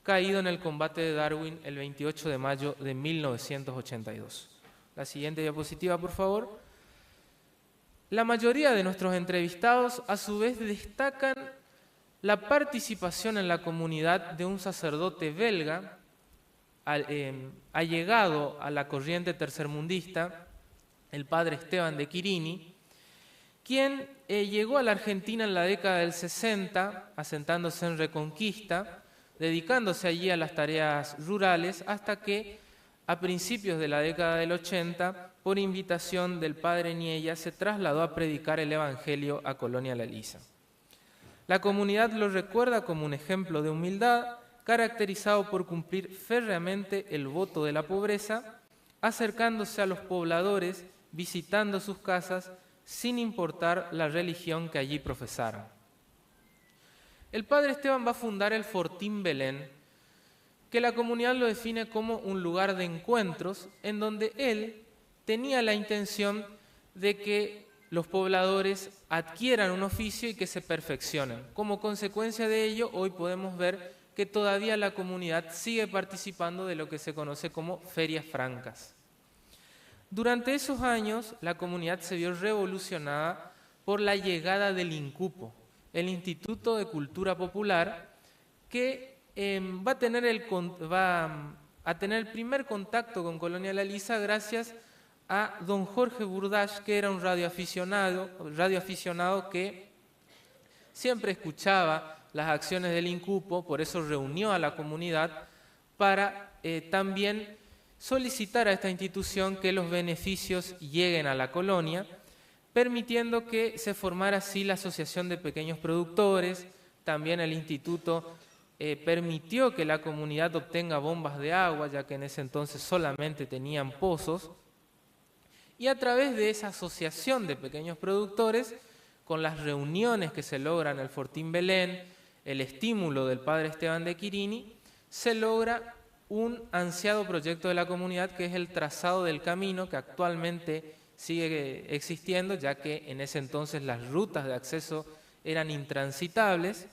caído en el combate de Darwin el 28 de mayo de 1982. La siguiente diapositiva, por favor. La mayoría de nuestros entrevistados, a su vez, destacan la participación en la comunidad de un sacerdote belga, allegado a la corriente tercermundista, el padre Esteban de Quirini, quien llegó a la Argentina en la década del 60, asentándose en Reconquista, dedicándose allí a las tareas rurales hasta que a principios de la década del 80, por invitación del padre Niella, se trasladó a predicar el Evangelio a Colonia La Elisa. La comunidad lo recuerda como un ejemplo de humildad, caracterizado por cumplir férreamente el voto de la pobreza, acercándose a los pobladores, visitando sus casas, sin importar la religión que allí profesaran. El padre Esteban va a fundar el Fortín Belén, que la comunidad lo define como un lugar de encuentros en donde él tenía la intención de que los pobladores adquieran un oficio y que se perfeccionen. Como consecuencia de ello, hoy podemos ver que todavía la comunidad sigue participando de lo que se conoce como ferias francas. Durante esos años, la comunidad se vio revolucionada por la llegada del INCUPO, el Instituto de Cultura Popular, que va a tener el primer contacto con Colonia La Elisa gracias a don Jorge Burdash, que era un radioaficionado que siempre escuchaba las acciones del INCUPO, por eso reunió a la comunidad para también solicitar a esta institución que los beneficios lleguen a la colonia, permitiendo que se formara así la Asociación de Pequeños Productores. También el instituto permitió que la comunidad obtenga bombas de agua, ya que en ese entonces solamente tenían pozos, y a través de esa asociación de pequeños productores, con las reuniones que se logran en el Fortín Belén, el estímulo del padre Esteban de Quirini, se logra un ansiado proyecto de la comunidad, que es el trazado del camino, que actualmente sigue existiendo, ya que en ese entonces las rutas de acceso eran intransitables.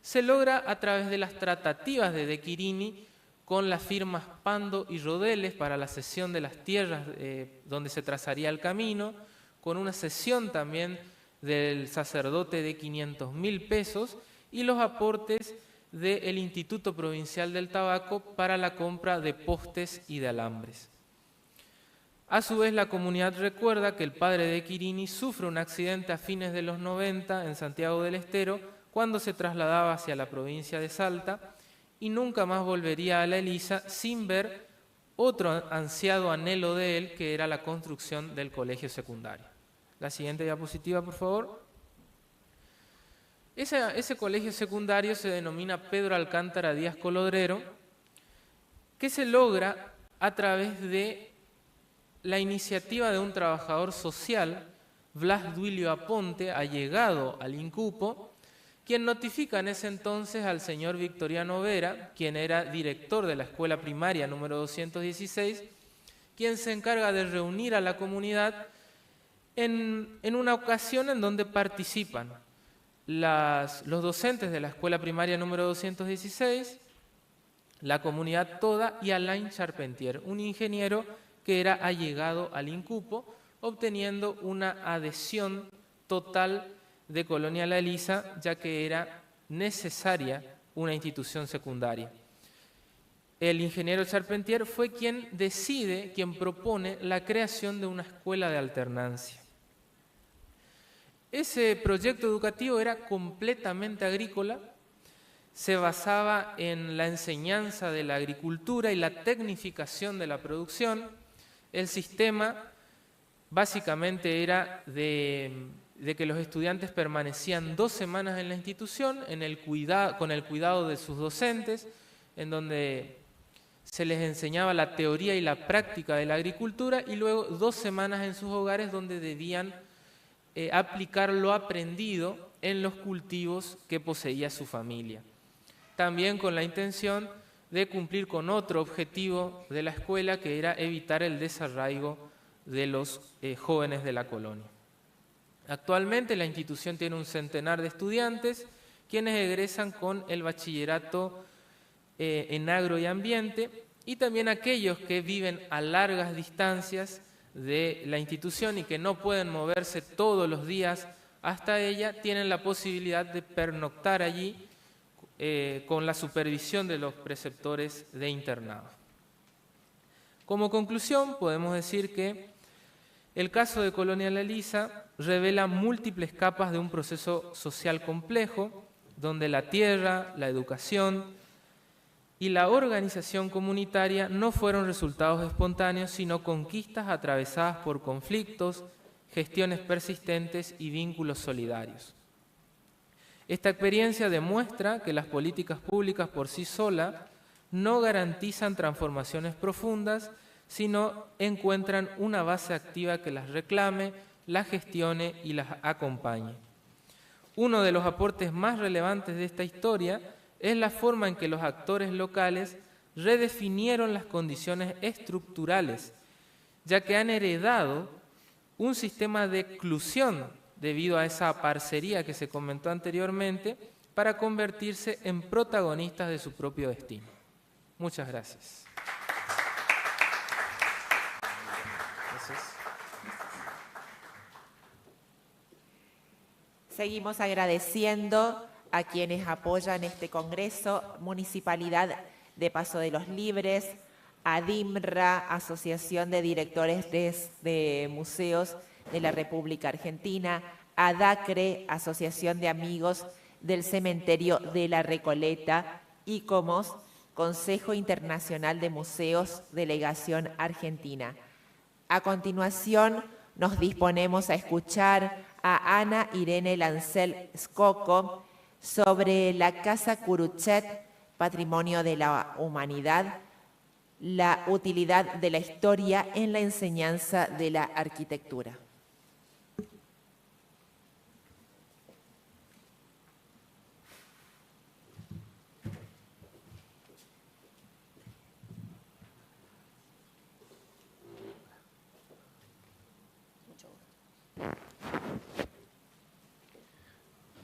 Se logra a través de las tratativas de Quirini con las firmas Pando y Rodeles para la cesión de las tierras donde se trazaría el camino, con una cesión también del sacerdote de 500.000 pesos y los aportes del Instituto Provincial del Tabaco para la compra de postes y de alambres. A su vez, la comunidad recuerda que el padre de Quirini sufre un accidente a fines de los 90 en Santiago del Estero, cuando se trasladaba hacia la provincia de Salta, y nunca más volvería a La Elisa sin ver otro ansiado anhelo de él, que era la construcción del colegio secundario. La siguiente diapositiva, por favor. Ese colegio secundario se denomina Pedro Alcántara Díaz Colodrero, que se logra a través de la iniciativa de un trabajador social, Blas Duilio Aponte, allegado al INCUPO, quien notifica en ese entonces al señor Victoriano Vera, quien era director de la escuela primaria número 216, quien se encarga de reunir a la comunidad en una ocasión en donde participan los docentes de la escuela primaria número 216, la comunidad toda y Alain Charpentier, un ingeniero que era allegado al INCUPO, obteniendo una adhesión total de Colonia La Elisa, ya que era necesaria una institución secundaria. El ingeniero Charpentier fue quien propone la creación de una escuela de alternancia. Ese proyecto educativo era completamente agrícola, se basaba en la enseñanza de la agricultura y la tecnificación de la producción. El sistema básicamente era de que los estudiantes permanecían 2 semanas en la institución con el cuidado de sus docentes, en donde se les enseñaba la teoría y la práctica de la agricultura, y luego 2 semanas en sus hogares donde debían aplicar lo aprendido en los cultivos que poseía su familia. También con la intención de cumplir con otro objetivo de la escuela, que era evitar el desarraigo de los jóvenes de la colonia. Actualmente la institución tiene un centenar de estudiantes, quienes egresan con el bachillerato en agro y ambiente, y también aquellos que viven a largas distancias de la institución y que no pueden moverse todos los días hasta ella, tienen la posibilidad de pernoctar allí con la supervisión de los preceptores de internado. Como conclusión, podemos decir que el caso de Colonia La Elisa revela múltiples capas de un proceso social complejo, donde la tierra, la educación, y la organización comunitaria no fueron resultados espontáneos, sino conquistas atravesadas por conflictos, gestiones persistentes y vínculos solidarios. Esta experiencia demuestra que las políticas públicas por sí solas no garantizan transformaciones profundas, sino encuentran una base activa que las reclame, las gestione y las acompañe. Uno de los aportes más relevantes de esta historia es la forma en que los actores locales redefinieron las condiciones estructurales, ya que han heredado un sistema de exclusión debido a esa parcería que se comentó anteriormente, para convertirse en protagonistas de su propio destino. Muchas gracias. Seguimos agradeciendo a quienes apoyan este congreso: Municipalidad de Paso de los Libres, ADIMRA, Asociación de Directores de Museos de la República Argentina, ADACRE, Asociación de Amigos del Cementerio de la Recoleta, ICOMOS, Consejo Internacional de Museos, Delegación Argentina. A continuación, nos disponemos a escuchar a Ana Irene Lancel Scocco sobre la Casa Curuchet, Patrimonio de la Humanidad, la utilidad de la historia en la enseñanza de la arquitectura.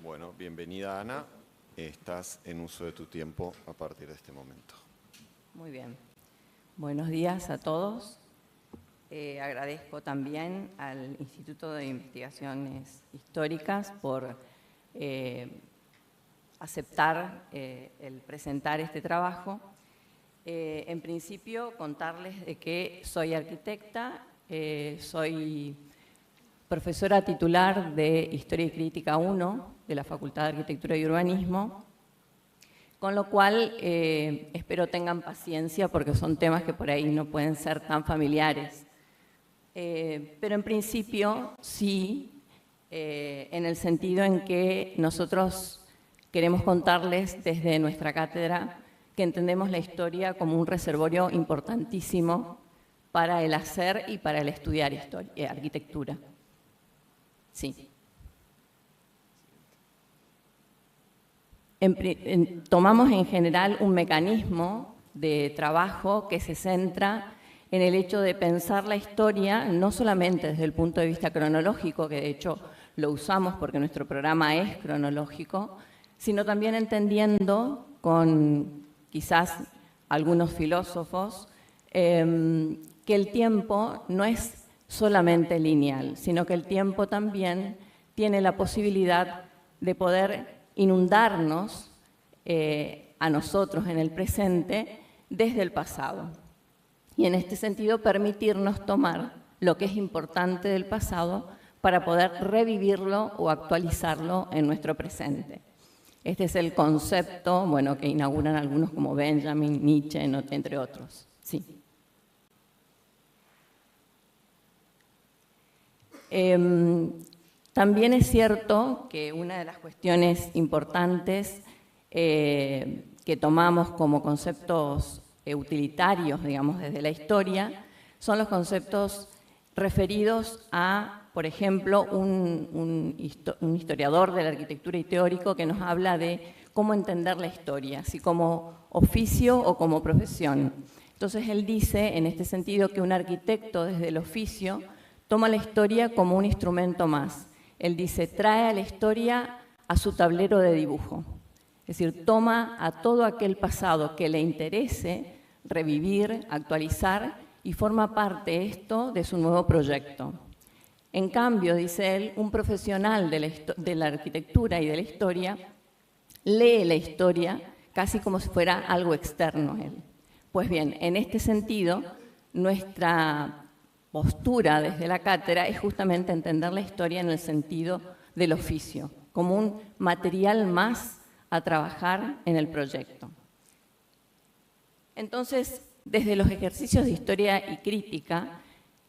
Bueno, bienvenida Ana. Estás en uso de tu tiempo a partir de este momento. Muy bien. Buenos días a todos. Agradezco también al Instituto de Investigaciones Históricas por aceptar el presentar este trabajo. En principio, contarles de que soy arquitecta, soy profesora titular de Historia y Crítica 1 de la Facultad de Arquitectura y Urbanismo, con lo cual espero tengan paciencia porque son temas que por ahí no pueden ser tan familiares. Pero en principio sí, en el sentido en que nosotros queremos contarles desde nuestra cátedra que entendemos la historia como un reservorio importantísimo para el hacer y para el estudiar arquitectura. Sí. Tomamos en general un mecanismo de trabajo que se centra en el hecho de pensar la historia no solamente desde el punto de vista cronológico, que de hecho lo usamos porque nuestro programa es cronológico, sino también entendiendo con quizás algunos filósofos que el tiempo no es solamente lineal, sino que el tiempo también tiene la posibilidad de poder inundarnos a nosotros en el presente desde el pasado. Y en este sentido permitirnos tomar lo que es importante del pasado para poder revivirlo o actualizarlo en nuestro presente. Este es el concepto, bueno, que inauguran algunos como Benjamin, Nietzsche, entre otros. Sí. También es cierto que una de las cuestiones importantes que tomamos como conceptos utilitarios, digamos, desde la historia, son los conceptos referidos a, por ejemplo, un historiador de la arquitectura y teórico que nos habla de cómo entender la historia, si como oficio o como profesión. Entonces él dice, en este sentido, que un arquitecto desde el oficio toma la historia como un instrumento más. Él dice, trae a la historia a su tablero de dibujo. Es decir, toma a todo aquel pasado que le interese revivir, actualizar, y forma parte esto de su nuevo proyecto. En cambio, dice él, un profesional de la arquitectura y de la historia lee la historia casi como si fuera algo externo a él. Pues bien, en este sentido, nuestra postura desde la cátedra es justamente entender la historia en el sentido del oficio, como un material más a trabajar en el proyecto. Entonces, desde los ejercicios de historia y crítica,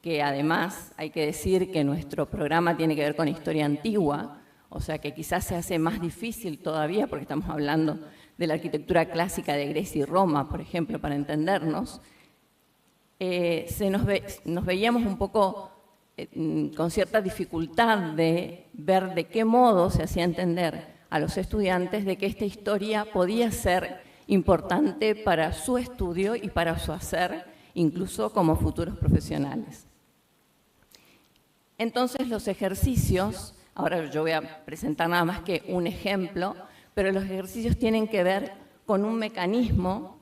que además hay que decir que nuestro programa tiene que ver con historia antigua, o sea que quizás se hace más difícil todavía porque estamos hablando de la arquitectura clásica de Grecia y Roma, por ejemplo, para entendernos, nos veíamos un poco con cierta dificultad de ver de qué modo se hacía entender a los estudiantes de que esta historia podía ser importante para su estudio y para su hacer, incluso como futuros profesionales. Entonces los ejercicios, ahora yo voy a presentar nada más que un ejemplo, pero los ejercicios tienen que ver con un mecanismo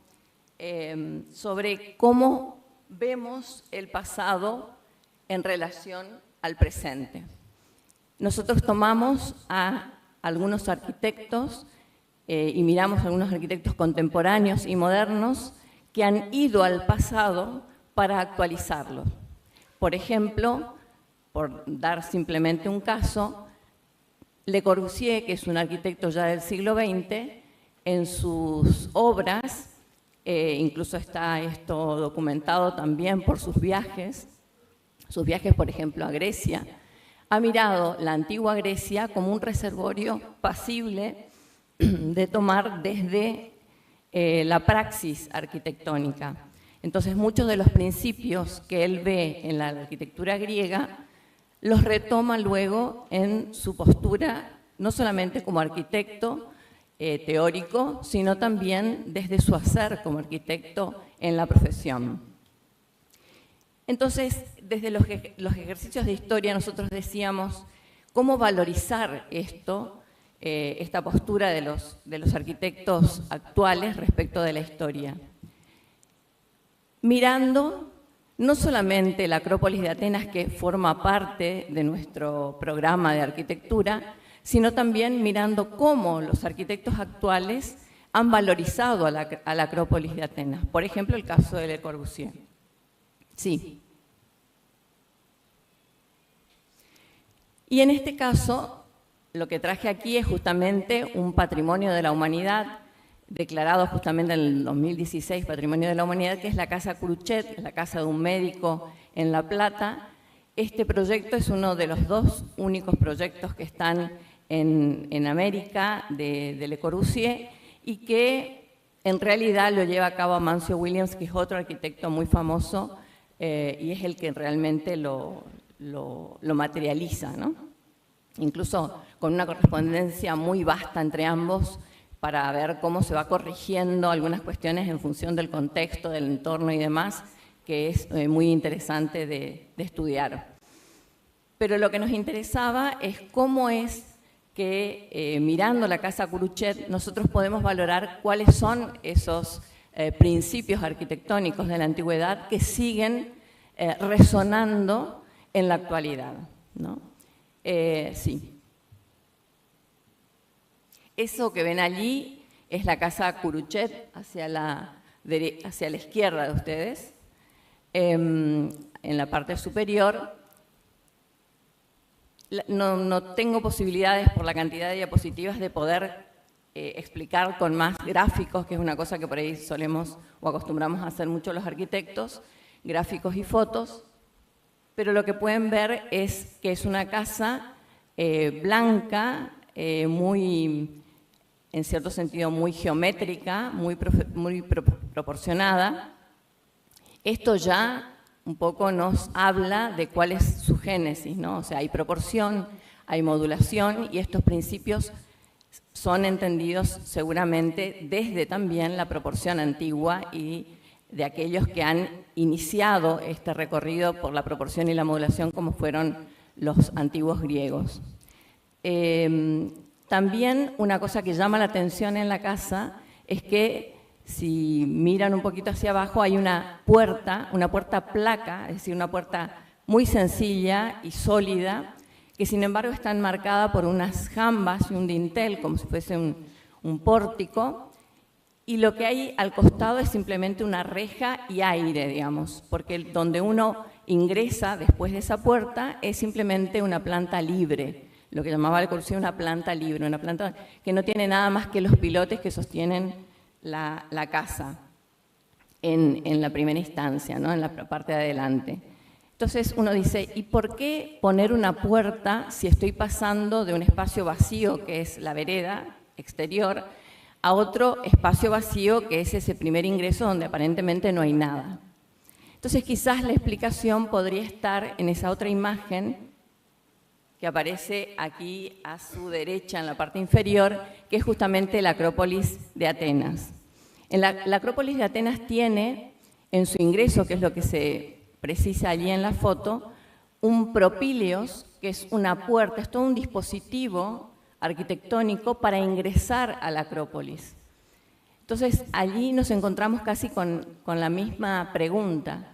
sobre cómo vemos el pasado en relación al presente. Nosotros tomamos a algunos arquitectos y miramos a algunos arquitectos contemporáneos y modernos que han ido al pasado para actualizarlo. Por ejemplo, por dar simplemente un caso, Le Corbusier, que es un arquitecto ya del siglo XX, en sus obras, incluso está esto documentado también por sus viajes, por ejemplo, a Grecia, ha mirado la antigua Grecia como un reservorio pasible de tomar desde la praxis arquitectónica. Entonces, muchos de los principios que él ve en la arquitectura griega los retoma luego en su postura, no solamente como arquitecto teórico, sino también desde su hacer como arquitecto en la profesión. Entonces, desde los ejercicios de historia nosotros decíamos cómo valorizar esto, esta postura de los arquitectos actuales respecto de la historia. Mirando no solamente la Acrópolis de Atenas, que forma parte de nuestro programa de arquitectura, sino también mirando cómo los arquitectos actuales han valorizado a la Acrópolis de Atenas. Por ejemplo, el caso de Le Corbusier. Sí. Y en este caso, lo que traje aquí es justamente un patrimonio de la humanidad, declarado justamente en el 2016 Patrimonio de la Humanidad, que es la Casa Cruchet, la casa de un médico en La Plata. Este proyecto es uno de los dos únicos proyectos que están en América de Le Corbusier y que en realidad lo lleva a cabo Amancio Williams, que es otro arquitecto muy famoso y es el que realmente lo materializa, ¿no? Incluso con una correspondencia muy vasta entre ambos para ver cómo se va corrigiendo algunas cuestiones en función del contexto, del entorno y demás, que es muy interesante de estudiar. Pero lo que nos interesaba es cómo es que mirando la Casa Cruchet nosotros podemos valorar cuáles son esos principios arquitectónicos de la antigüedad que siguen resonando en la actualidad, ¿no? Sí. Eso que ven allí es la Casa Cruchet hacia la izquierda de ustedes, en la parte superior. No tengo posibilidades por la cantidad de diapositivas de poder explicar con más gráficos, que es una cosa que por ahí solemos o acostumbramos a hacer mucho los arquitectos, gráficos y fotos, pero lo que pueden ver es que es una casa blanca, muy, en cierto sentido, muy geométrica, muy proporcionada. Esto ya un poco nos habla de cuál es su génesis, ¿no? O sea, hay proporción, hay modulación y estos principios son entendidos seguramente desde también la proporción antigua y de aquellos que han iniciado este recorrido por la proporción y la modulación como fueron los antiguos griegos. También una cosa que llama la atención en la casa es que si miran un poquito hacia abajo hay una puerta placa, es decir, una puerta muy sencilla y sólida, que sin embargo está enmarcada por unas jambas y un dintel, como si fuese un pórtico, y lo que hay al costado es simplemente una reja y aire, digamos, porque donde uno ingresa después de esa puerta es simplemente una planta libre, lo que llamaba Le Corbusier una planta libre, una planta que no tiene nada más que los pilotes que sostienen la casa. en la primera instancia, ¿no? En la parte de adelante. Entonces uno dice, ¿y por qué poner una puerta si estoy pasando de un espacio vacío, que es la vereda exterior, a otro espacio vacío, que es ese primer ingreso donde aparentemente no hay nada? Entonces quizás la explicación podría estar en esa otra imagen que aparece aquí a su derecha en la parte inferior, que es justamente la Acrópolis de Atenas. La Acrópolis de Atenas tiene en su ingreso, que es lo que se precisa allí en la foto, un propíleos, que es una puerta, es todo un dispositivo arquitectónico para ingresar a la Acrópolis. Entonces, allí nos encontramos casi con la misma pregunta.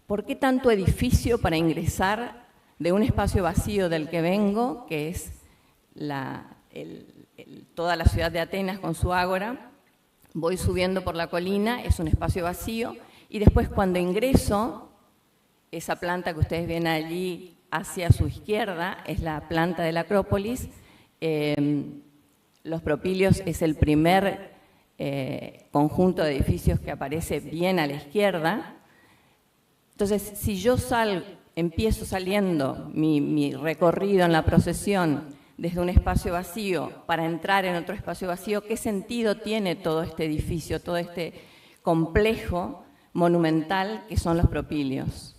¿Por qué tanto edificio para ingresar de un espacio vacío del que vengo, que es toda la ciudad de Atenas con su ágora? Voy subiendo por la colina, es un espacio vacío, y después cuando ingreso, esa planta que ustedes ven allí hacia su izquierda es la planta de la Acrópolis. Los propíleos es el primer conjunto de edificios que aparece bien a la izquierda. Entonces, si yo empiezo saliendo mi recorrido en la procesión desde un espacio vacío para entrar en otro espacio vacío, ¿qué sentido tiene todo este edificio, todo este complejo monumental que son los propíleos?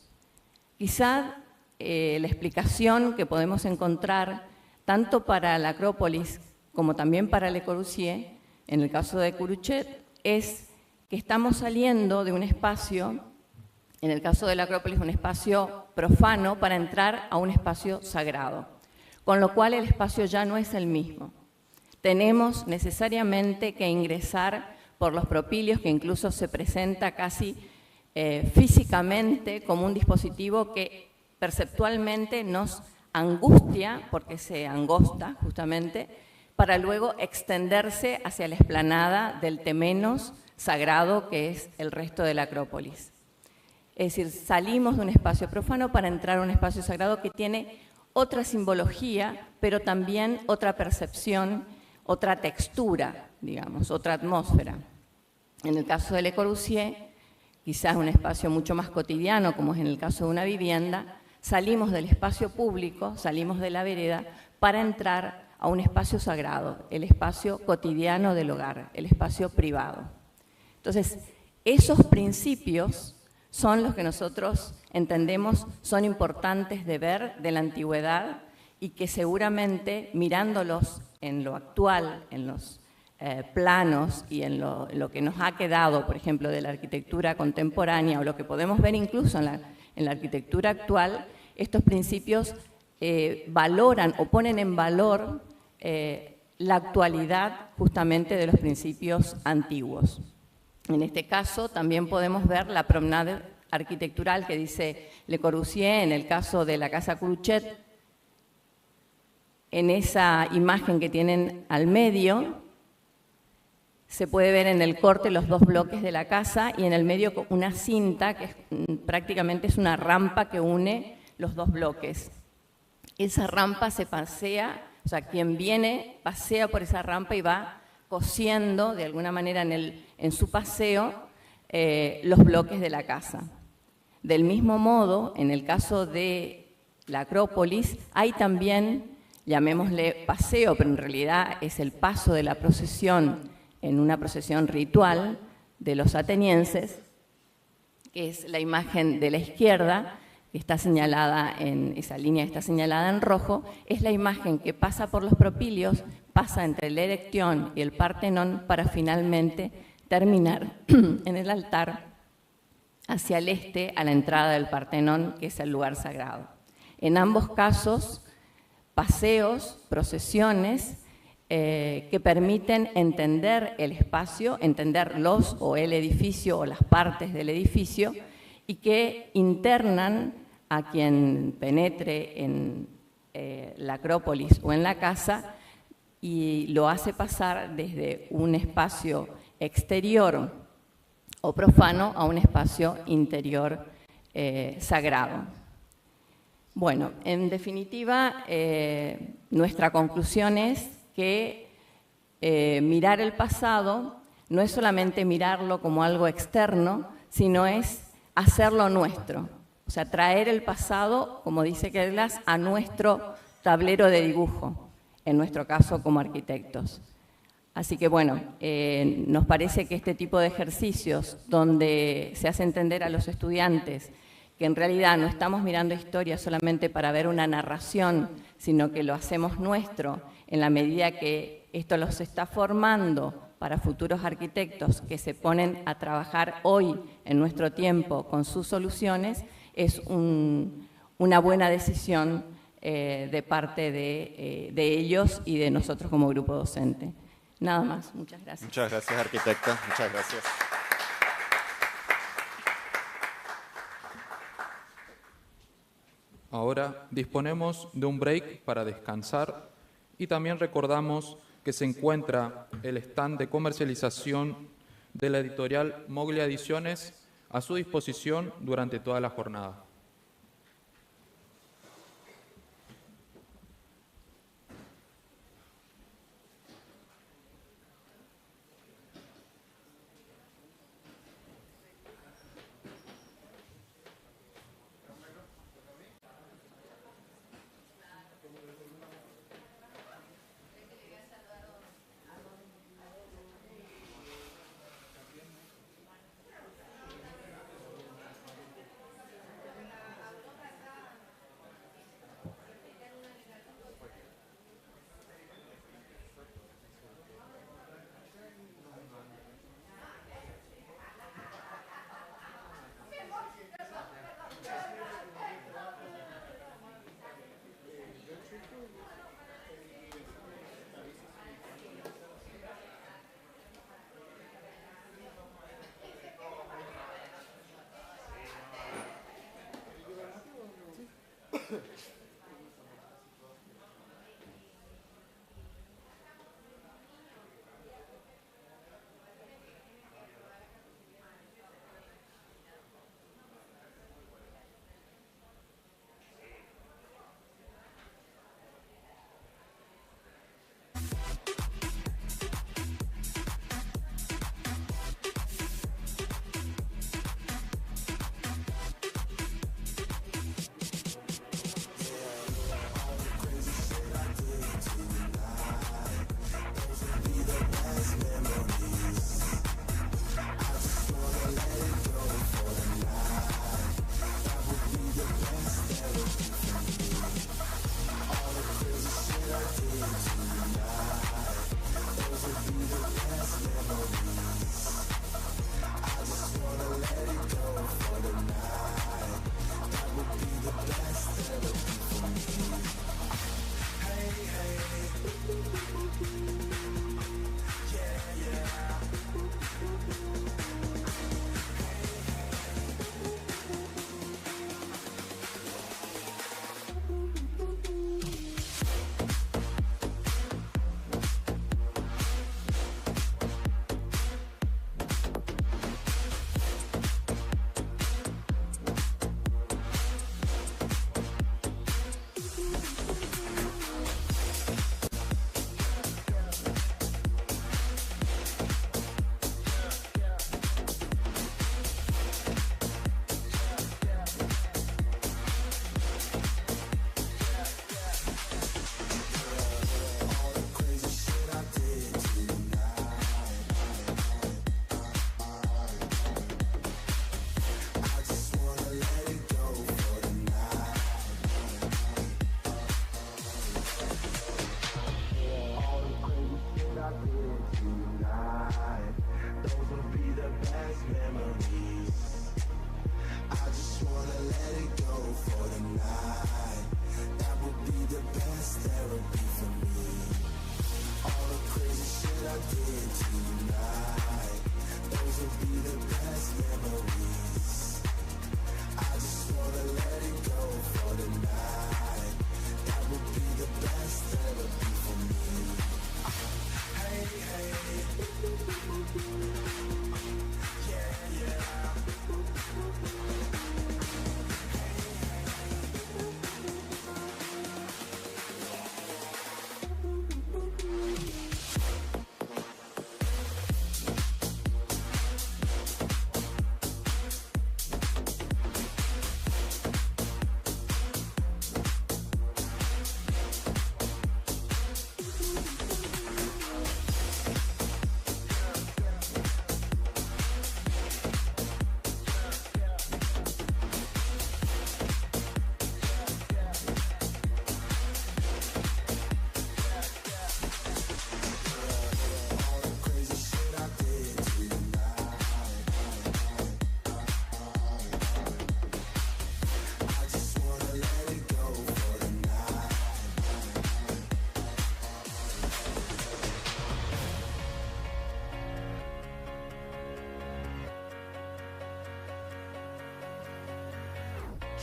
Quizá la explicación que podemos encontrar tanto para la Acrópolis como también para Le Corbusier, en el caso de Curuchet, es que estamos saliendo de un espacio, en el caso de la Acrópolis, un espacio profano para entrar a un espacio sagrado, con lo cual el espacio ya no es el mismo. Tenemos necesariamente que ingresar por los propíleos, que incluso se presenta casi físicamente como un dispositivo que perceptualmente nos angustia, porque se angosta justamente, para luego extenderse hacia la explanada del temenos sagrado que es el resto de la Acrópolis. Es decir, salimos de un espacio profano para entrar a un espacio sagrado que tiene otra simbología, pero también otra percepción, otra textura, digamos, otra atmósfera. En el caso de Le Corbusier, quizás un espacio mucho más cotidiano, como es en el caso de una vivienda, salimos del espacio público, salimos de la vereda, para entrar a un espacio sagrado, el espacio cotidiano del hogar, el espacio privado. Entonces, esos principios son los que nosotros entendemos son importantes de ver de la antigüedad y que seguramente mirándolos en lo actual, en los planos y en lo que nos ha quedado, por ejemplo, de la arquitectura contemporánea o lo que podemos ver incluso en la arquitectura actual, estos principios valoran o ponen en valor la actualidad justamente de los principios antiguos. En este caso también podemos ver la promenade arquitectural que dice Le Corbusier en el caso de la Casa Curuchet. En esa imagen que tienen al medio se puede ver en el corte los dos bloques de la casa y en el medio una cinta que prácticamente es una rampa que une los dos bloques. Esa rampa se pasea, o sea, quien viene pasea por esa rampa y va cosiendo de alguna manera en su paseo los bloques de la casa. Del mismo modo, en el caso de la Acrópolis, hay también, llamémosle paseo, pero en realidad es el paso de la procesión en una procesión ritual de los atenienses, que es la imagen de la izquierda, que está señalada esa línea está señalada en rojo, es la imagen que pasa por los propíleos, pasa entre el Erectión y el Partenón para finalmente terminar en el altar hacia el este, a la entrada del Partenón, que es el lugar sagrado. En ambos casos, paseos, procesiones, que permiten entender el espacio, entender los o el edificio o las partes del edificio y que internan a quien penetre en la Acrópolis o en la casa y lo hace pasar desde un espacio exterior o profano a un espacio interior sagrado. Bueno, en definitiva, nuestra conclusión es que mirar el pasado no es solamente mirarlo como algo externo, sino es hacerlo nuestro. O sea, traer el pasado, como dice Kerblas, a nuestro tablero de dibujo, en nuestro caso como arquitectos. Así que bueno, nos parece que este tipo de ejercicios donde se hace entender a los estudiantes que en realidad no estamos mirando historia solamente para ver una narración, sino que lo hacemos nuestro en la medida que esto los está formando para futuros arquitectos que se ponen a trabajar hoy en nuestro tiempo con sus soluciones, es una buena decisión de parte de ellos y de nosotros como grupo docente. Nada más, muchas gracias. Muchas gracias, arquitecta. Muchas gracias. Ahora disponemos de un break para descansar y también recordamos que se encuentra el stand de comercialización de la editorial Moglia Ediciones a su disposición durante toda la jornada.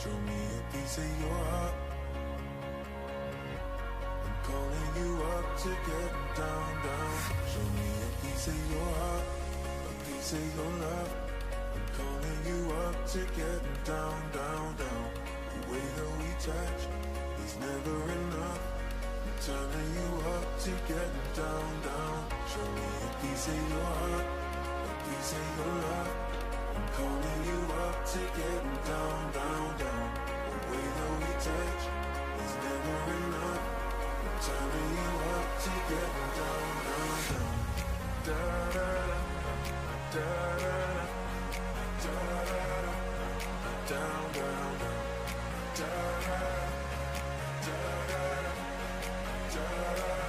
Show me a piece of your heart. I'm calling you up to get down, down. Show me a piece of your heart, a piece of your love. I'm calling you up to get down, down, down. The way that we touch is never enough. I'm turning you up to get down, down. Show me a piece of your heart, a piece of your love. I'm calling you up to get down, down, down. The way that we touch is never enough. I'm turning you up to get down, down, down. Da da da da da da down, down, down. Da da da da da da.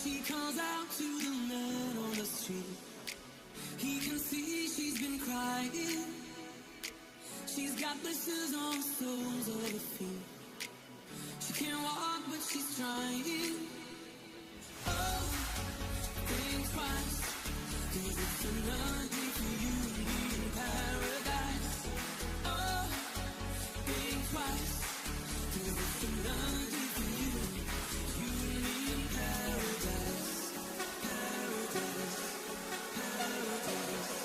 she calls out to the man on the street. He can see she's been crying. She's got blisters on the soles of her feet. She can't walk, but she's trying. Oh, think twice, 'cause it's another day for you to be in paradise. Oh, think twice, 'cause it's another day for you, you and me in paradise. Paradise, paradise, paradise.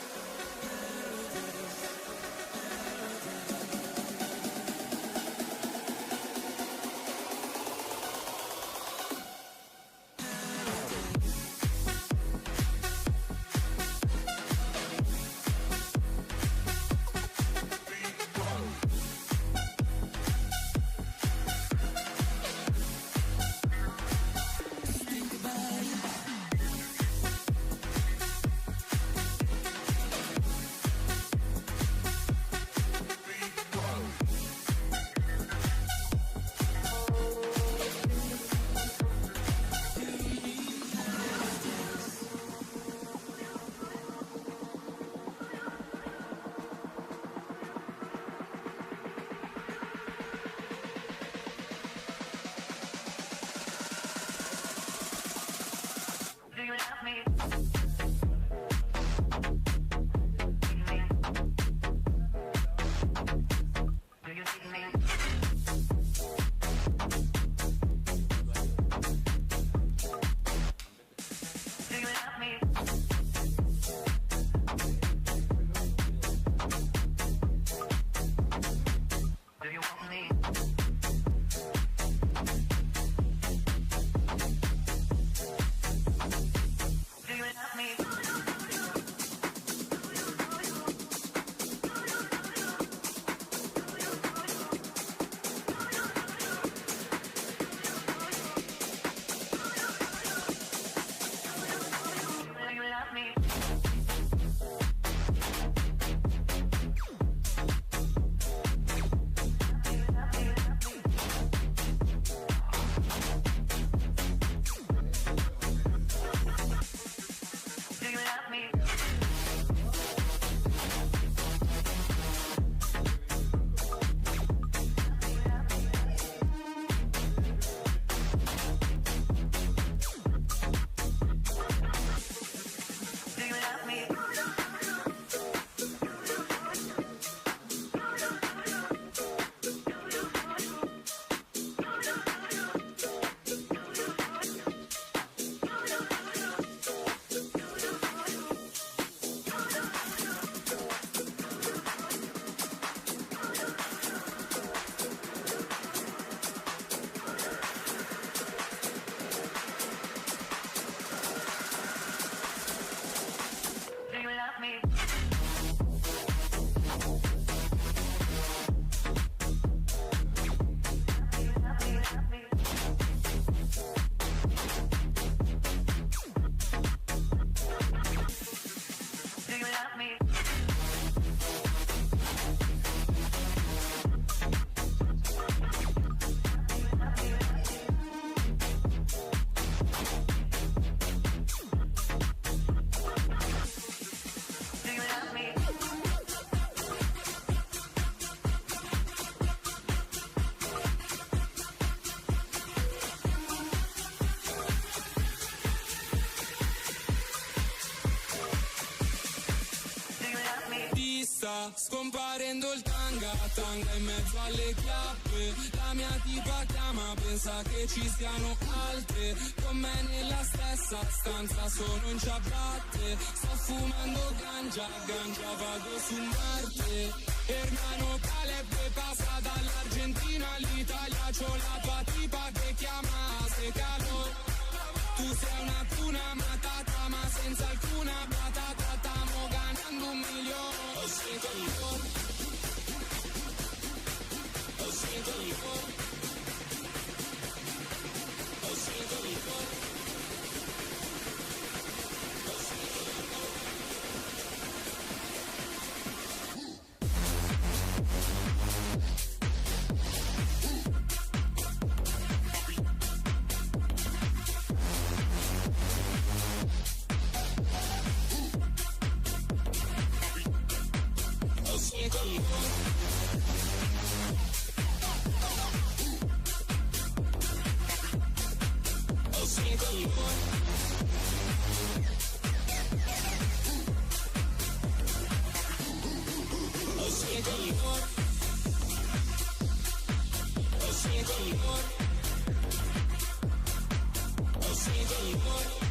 Scomparendo il tanga in mezzo alle chiappe. La mia tipa chiama, pensa che ci siano altre con me nella stessa stanza, sono in ciabatte. Sto fumando ganja vado su Marte. Hermano Caleb passa dall'Argentina all'Italia, c'ho la tua tipa che chiama se calo. Tu sei una tuna matata ma senza alcuna patata, stiamo ganando 1 milione. Ho sento il cuore, ho sento il cuore, ho sento il cuore, ho sento il cuore. I'll see you